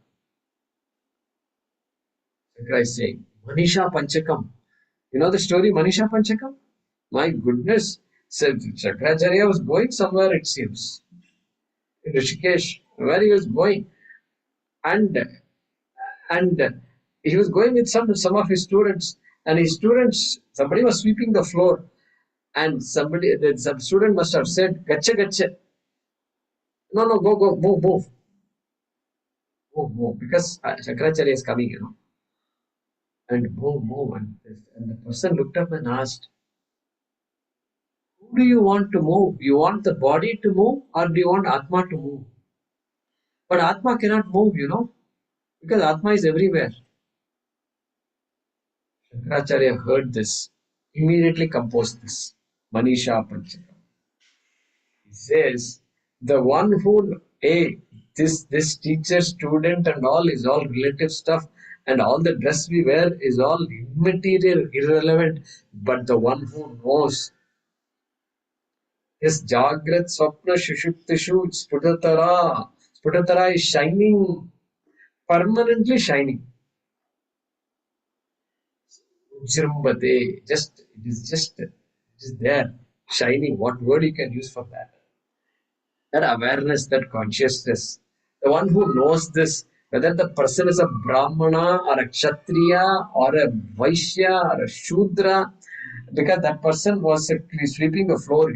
Christ saying, Manisha Panchakam. You know the story Manisha Panchakam? My goodness. So Shakracharya was going somewhere, it seems. In Rishikesh, where he was going. And he was going with some of his students. And his students, somebody was sweeping the floor. And some student must have said, Gacha, gacha. No, no, go, move, move. Move, move. Because Shakracharya is coming, And move, move. And the person looked up and asked, who do you want to move? You want the body to move or do you want Atma to move? But Atma cannot move, because Atma is everywhere. Shankaracharya heard this, immediately composed this. Manisha Panchaka. He says, the one who, this teacher, student and all is all relative stuff and all the dress we wear is all immaterial, irrelevant. But the one who knows his Jagrat, Swapna, Shushuptishu, Sputatara. Sputatara is shining, permanently shining. Ujrambate, it is there, shining. What word you can use for that? That awareness, that consciousness. The one who knows this, whether the person is a Brahmana or a Kshatriya or a Vaishya or a Shudra, because that person was actually sweeping the floor,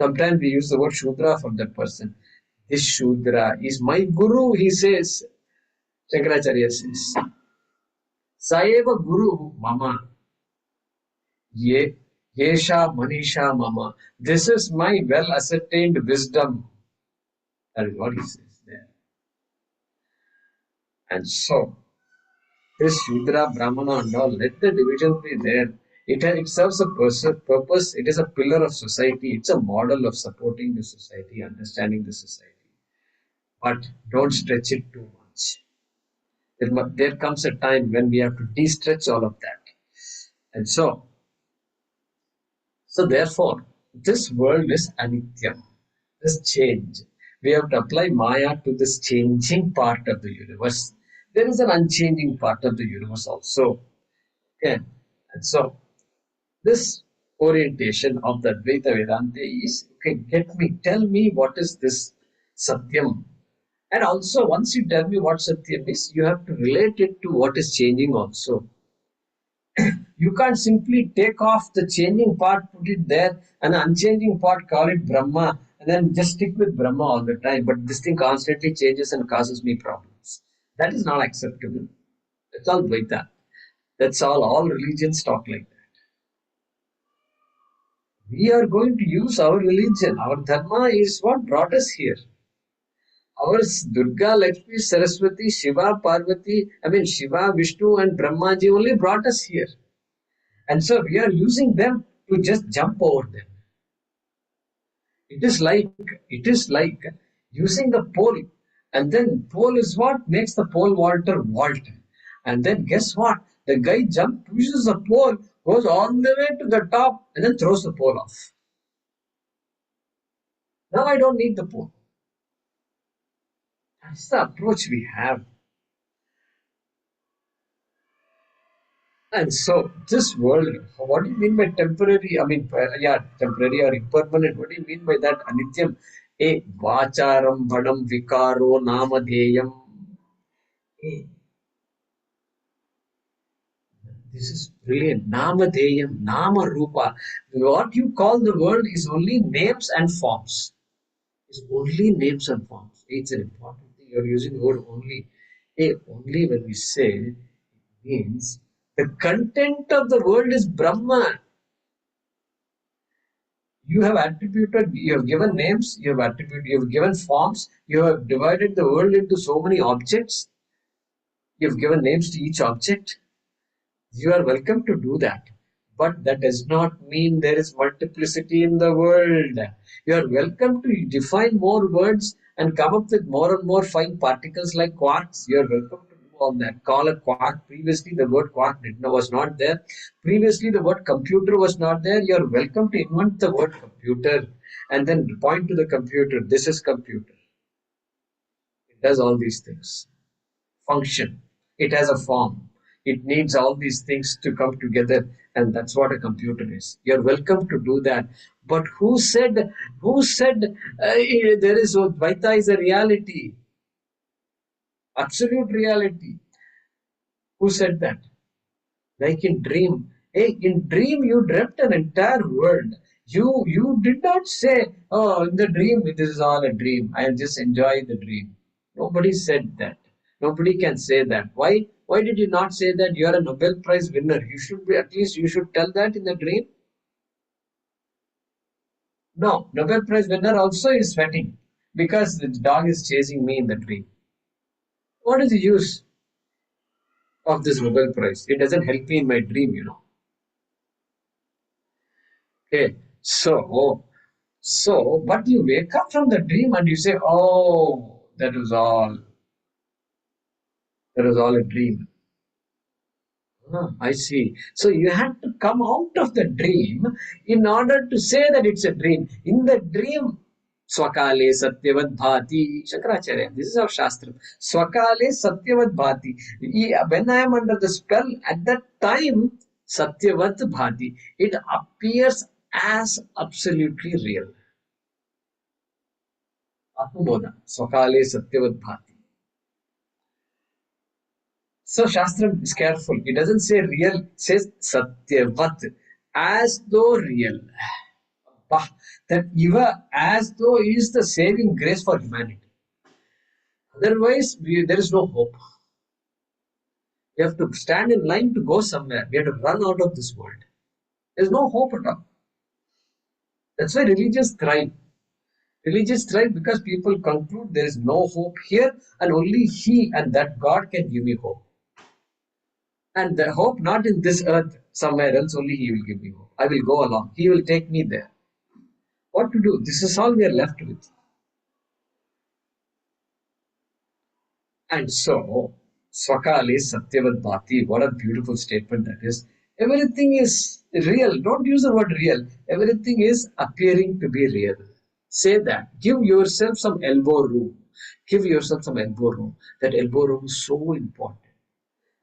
Sometimes we use the word Shudra for that person. This Shudra is my Guru, he says. Shankaracharya says. Saeva Guru Mama. Ye Yesha Manisha Mama. This is my well ascertained wisdom. That is what he says there. And so, this Shudra, Brahmana, and all, let the division be there. It serves a purpose. It is a pillar of society. It's a model of supporting the society, understanding the society. But don't stretch it too much. There comes a time when we have to de-stretch all of that. And so therefore, this world is anityam, this change. We have to apply Maya to this changing part of the universe. There is an unchanging part of the universe also. Okay. And so this orientation of the Advaita Vedanta is, okay, tell me what is this Satyam. And also, once you tell me what Satyam is, you have to relate it to what is changing also. You can't simply take off the changing part, put it there, and the unchanging part, call it Brahma, and then just stick with Brahma all the time. But this thing constantly changes and causes me problems. That is not acceptable. That's all Dvaita. That's all religions talk like that. We are going to use our religion. Our dharma is what brought us here. Our Durga, Lakshmi, Saraswati, Shiva, Parvati, Shiva, Vishnu, and Brahmaji only brought us here. And so we are using them to just jump over them. It is like using the pole, and then pole is what makes the pole vaulter vault. And then guess what? The guy pushes the pole, goes all the way to the top, and then throws the pole off. Now I don't need the pole. That's the approach we have. And so this world, what do you mean by temporary? Temporary or impermanent. What do you mean by that? Anityam. Vacharam bhadam vikaro namadheyam. This is brilliant. Namadheyam, Nama Rupa. What you call the world is only names and forms. It's only names and forms. It's an important thing. You're using the word only. Only when we say, it means the content of the world is Brahma. You have given names, you have given forms, you have divided the world into so many objects, you have given names to each object. You are welcome to do that. But that does not mean there is multiplicity in the world. You are welcome to define more words and come up with more and more fine particles like quarks. You are welcome to do all that. Call a quark. Previously, the word quark was not there. Previously, the word computer was not there. You are welcome to invent the word computer and then point to the computer. This is computer. It does all these things. Function. It has a form. It needs all these things to come together, and that's what a computer is. You're welcome to do that. But who said there is Dvaita is a reality? Absolute reality. Who said that? Like in dream. In dream you dreamt an entire world. You did not say, oh, in the dream, this is all a dream. I'll just enjoy the dream. Nobody said that. Nobody can say that. Why? Why did you not say that you are a Nobel Prize winner? You should be, at least you should tell that in the dream. No, Nobel Prize winner also is sweating because the dog is chasing me in the dream. What is the use of this Nobel Prize? It doesn't help me in my dream. Okay, but you wake up from the dream and you say, oh, that was all a dream. I see. So you had to come out of the dream in order to say that it's a dream. In the dream, Swakale Satyavad Bhati, Shankaracharya, this is our Shastra. Swakale Satyavad Bhati. When I am under the spell, at that time, Satyavad Bhati, it appears as absolutely real. Atmabodha, Swakale Satyavad Bhati. So Shastra is careful. It doesn't say real, it says Satyavat, as though real. That Eva, as though is the saving grace for humanity. Otherwise, there is no hope. We have to stand in line to go somewhere. We have to run out of this world. There's no hope at all. That's why religions thrive. Religions thrive because people conclude there is no hope here and only He and that God can give me hope. And the hope not in this earth, somewhere else, only He will give me hope. I will go along. He will take me there. What to do? This is all we are left with. And so, Swakali Satyavad Bhati, what a beautiful statement that is. Everything is real. Don't use the word real. Everything is appearing to be real. Say that. Give yourself some elbow room. Give yourself some elbow room. That elbow room is so important.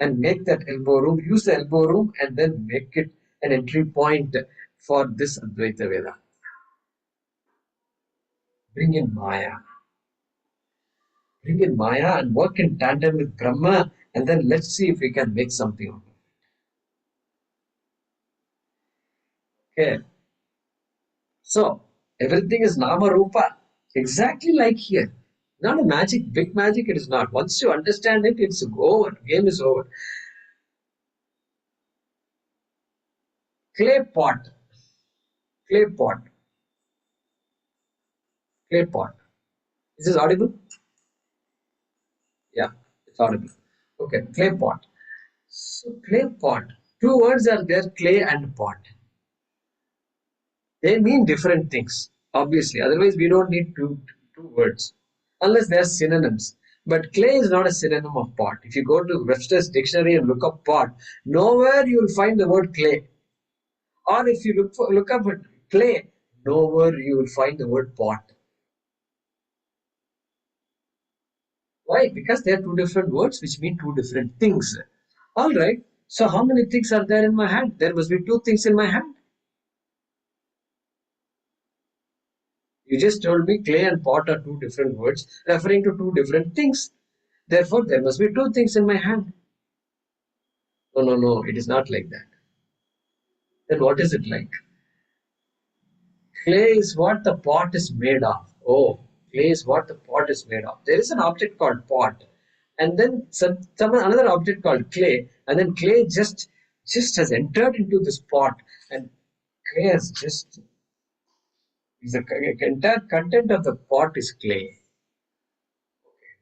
And make that elbow room, use the elbow room and then make it an entry point for this Advaita Vedanta. Bring in Maya. Bring in Maya and work in tandem with Brahma, and then let's see if we can make something of it. Okay. So everything is Nama Rupa. Exactly like here. Not a magic, big magic, it is not. Once you understand it, it's over. Game is over. Clay pot. Clay pot. Clay pot. Is this audible? Yeah, it's audible. Okay, clay pot. So clay pot. Two words are there, clay and pot. They mean different things, obviously. Otherwise, we don't need two words. Unless they are synonyms. But clay is not a synonym of pot. If you go to Webster's dictionary and look up pot, nowhere you will find the word clay. Or if you look up at clay, nowhere you will find the word pot. Why? Because they are two different words which mean two different things. Alright, so how many things are there in my hand? There must be two things in my hand. You just told me clay and pot are two different words referring to two different things. Therefore, there must be two things in my hand. No, no, no, it is not like that. Then what is it like? Clay is what the pot is made of. Oh, clay is what the pot is made of. There is an object called pot, and then some another object called clay, and then clay just has entered into this pot, and clay has just is the entire content of the pot is clay.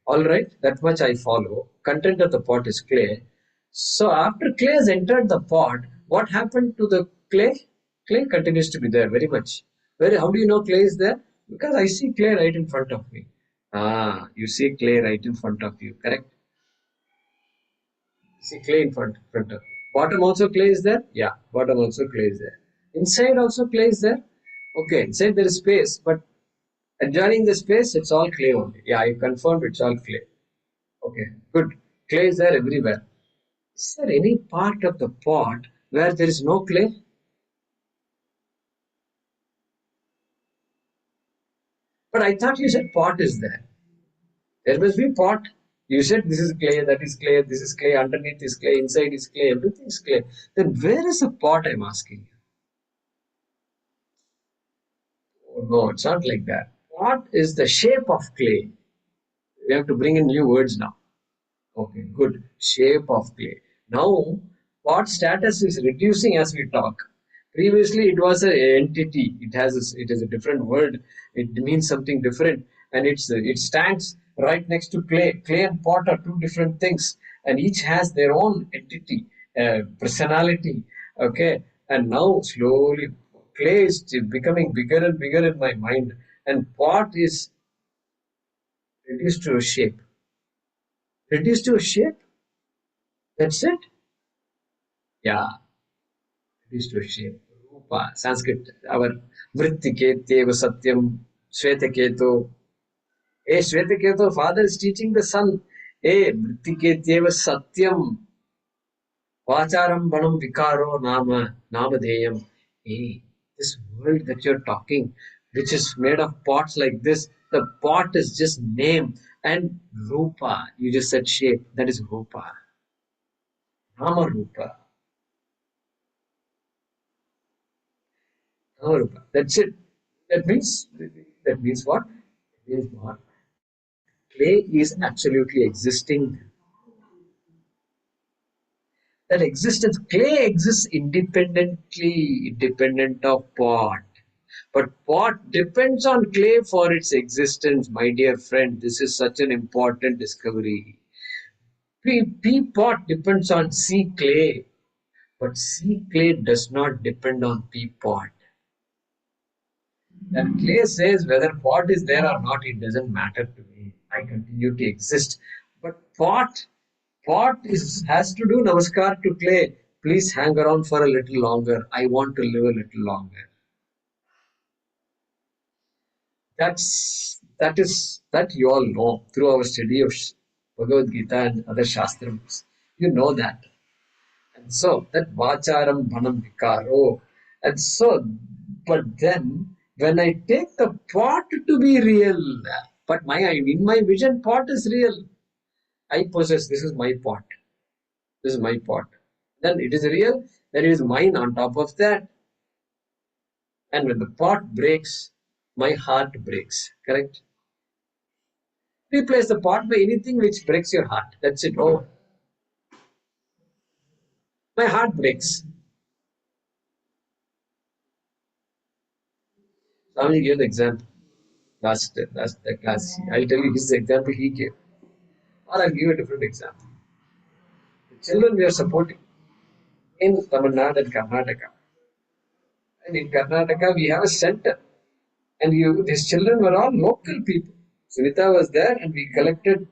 All right, that much I follow. Content of the pot is clay. So after clay has entered the pot, what happened to the clay? Clay continues to be there very much. How do you know clay is there? Because I see clay right in front of me. Ah, you see clay right in front of you, correct? See clay in front of. Bottom also clay is there? Yeah, bottom also clay is there. Inside also clay is there? Okay, inside there is space, but adjoining the space, it's all clay only. Yeah, I confirmed it's all clay. Okay, good. Clay is there everywhere. Is there any part of the pot where there is no clay? But I thought you said pot is there. There must be pot. You said this is clay, that is clay, this is clay, underneath is clay, inside is clay, everything is clay. Then where is the pot, I'm asking you? Oh, no, it's not like that. Pot is the shape of clay. We have to bring in new words now. Okay, good. Shape of clay. Now, pot status is reducing as we talk. Previously, it was an entity. It is a different word. It means something different, and it stands right next to clay. Clay and pot are two different things, and each has their own entity, personality. Okay, and now slowly, clay is becoming bigger and bigger in my mind, and pot is reduced to a shape. Reduced to a shape. That's it. Yeah, reduced to a shape. Rupa, Sanskrit, our Vrittiketyeva Satyam, Shvetaketu. Hey, Shvetaketu, father is teaching the son. Hey, Vrittiketyeva Satyam, Vacharam Banam Vikaro Namadeyam. Hey, this world that you're talking, which is made of pots like this, the pot is just name. And Rupa, you just said shape, that is Rupa. Nama Rupa. That's it. That means what? It means what? Clay is absolutely existing. That existence, clay exists independently, independent of pot. But pot depends on clay for its existence, my dear friend. This is such an important discovery. Pot depends on sea clay, but sea clay does not depend on pea pot. And clay says whether pot is there or not, it doesn't matter to me. I continue to exist. But pot has to do namaskar to clay. Please hang around for a little longer. I want to live a little longer. That you all know through our study of Bhagavad Gita and other Shastrams. You know that. And so that vacharam bhanam vikaro. And so, but then when I take the pot to be real, but in my vision, pot is real. I possess, this is my pot. This is my pot. Then it is real, then it is mine on top of that. And when the pot breaks, my heart breaks. Correct? Replace the pot by anything which breaks your heart. That's it. Oh, my heart breaks. Swami gave the example last the class. I'll tell you his example he gave. Or I'll give a different example. The children we are supporting in Tamil Nadu and Karnataka. And in Karnataka, we have a center. And these children were all local people. Sunita was there, and we collected.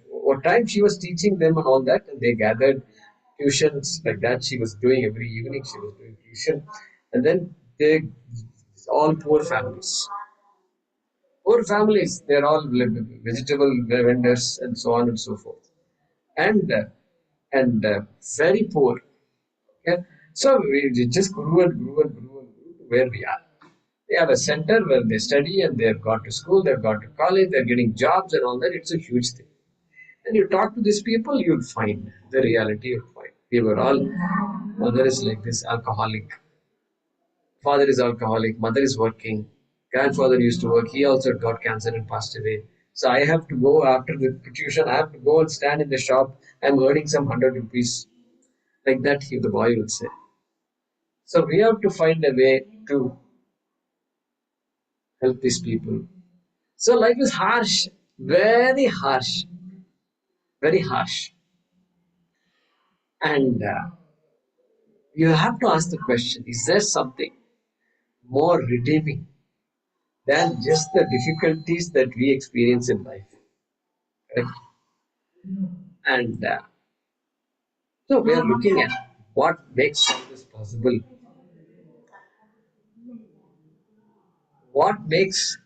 What time she was teaching them and all that, and they gathered tuitions like that. She was doing every evening. She was doing tuition, and then they all poor families. Poor families. They're all vegetable vendors and so on and so forth, and very poor. Okay? So we just grew to where we are. They have a center where they study and they've gone to school, they've gone to college, they're getting jobs and all that. It's a huge thing. And you talk to these people, you'll find the reality. You'll find we were all, mother is like this, alcoholic, father is alcoholic, mother is working, grandfather used to work, he also got cancer and passed away. So I have to go after the tuition, I have to go and stand in the shop. I'm earning some 100 rupees. Like that, the boy will say. So we have to find a way to help these people. So life is harsh, very harsh, very harsh. And you have to ask the question, is there something more redeeming than just the difficulties that we experience in life? Correct? And so we are looking at what makes all this possible. What makes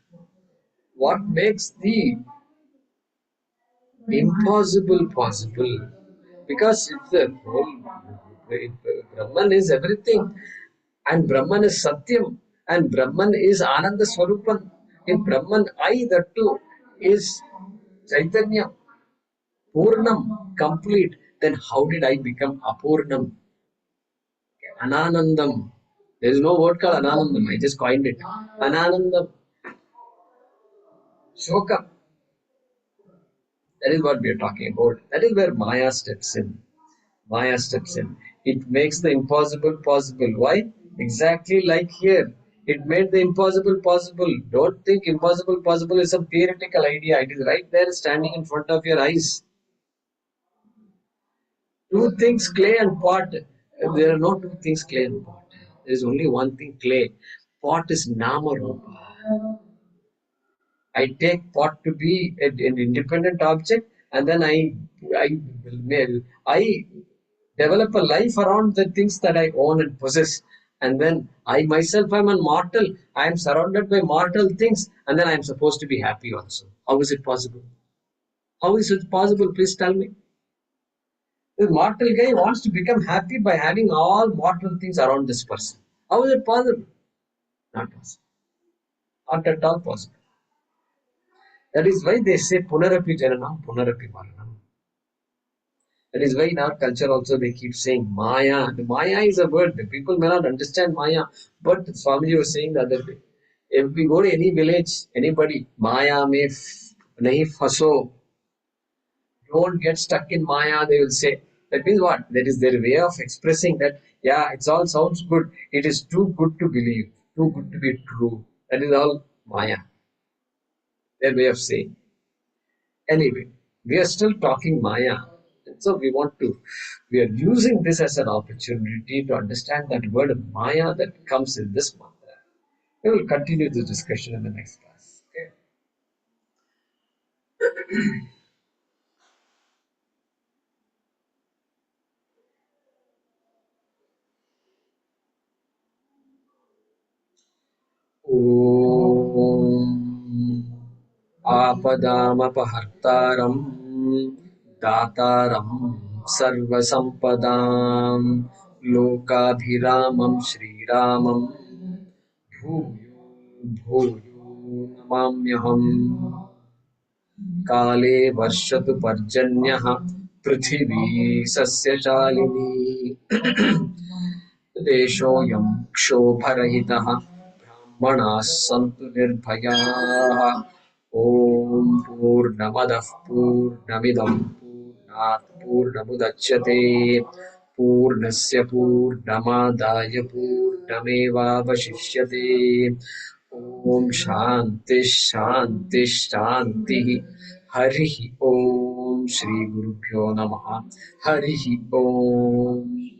the impossible possible? Because if the whole if Brahman is everything, and Brahman is Satyam, and Brahman is Ananda Swarupan. In Brahman, I, that too, is Chaitanya, Purnam, complete. Then how did I become Apurnam? Ananandam. There is no word called Ananandam. I just coined it. Ananandam. Shokam. That is what we are talking about. That is where Maya steps in. Maya steps in. It makes the impossible possible. Why? Exactly like here. It made the impossible possible. Don't think impossible possible is some theoretical idea. It is right there standing in front of your eyes. Two things, clay and pot. There are no two things, clay and pot. There is only one thing, clay. Pot is Nama Rupa. I take pot to be an independent object, and then I, I develop a life around the things that I own and possess. And then I myself am a mortal. I am surrounded by mortal things, and then I am supposed to be happy also. How is it possible? How is it possible? Please tell me. The mortal guy wants to become happy by having all mortal things around this person. How is it possible? Not possible. Not at all possible. That is why they say Punarapi Jananam, Punarapi Maranam. That is why in our culture also they keep saying Maya. The Maya is a word. The people may not understand Maya. But Swamiji was saying the other day. If we go to any village, anybody, Maya mein nahi faso. Don't get stuck in Maya, they will say. That means what? That is their way of expressing that, yeah, it all sounds good. It is too good to believe, too good to be true. That is all Maya. Their way of saying. Anyway, we are still talking Maya. And so we are using this as an opportunity to understand that word of Maya that comes in this mantra. We will continue the discussion in the next class. Okay. Om Apadamapahartaram Dataram Sarvasampadam Lokabhiramam Shriramam Bhuyo Bhuyo Namamyaham Kale Varshatu Parjanyah Prithvi Sasyachalini Deshoyam Kshoparahitah मनाः सन्तु निर्भयाः। ॐ पूर्णमदः पूर्णमिदं पूर्णात् पूर्णमुदच्यते पूर्णस्य पूर्णमादाय पूर्णमेवावशिष्यते। ॐ शान्तिः शान्तिः शान्तिः। हरिः ॐ। श्रीगुरुभ्यो नमः। हरिः ॐ।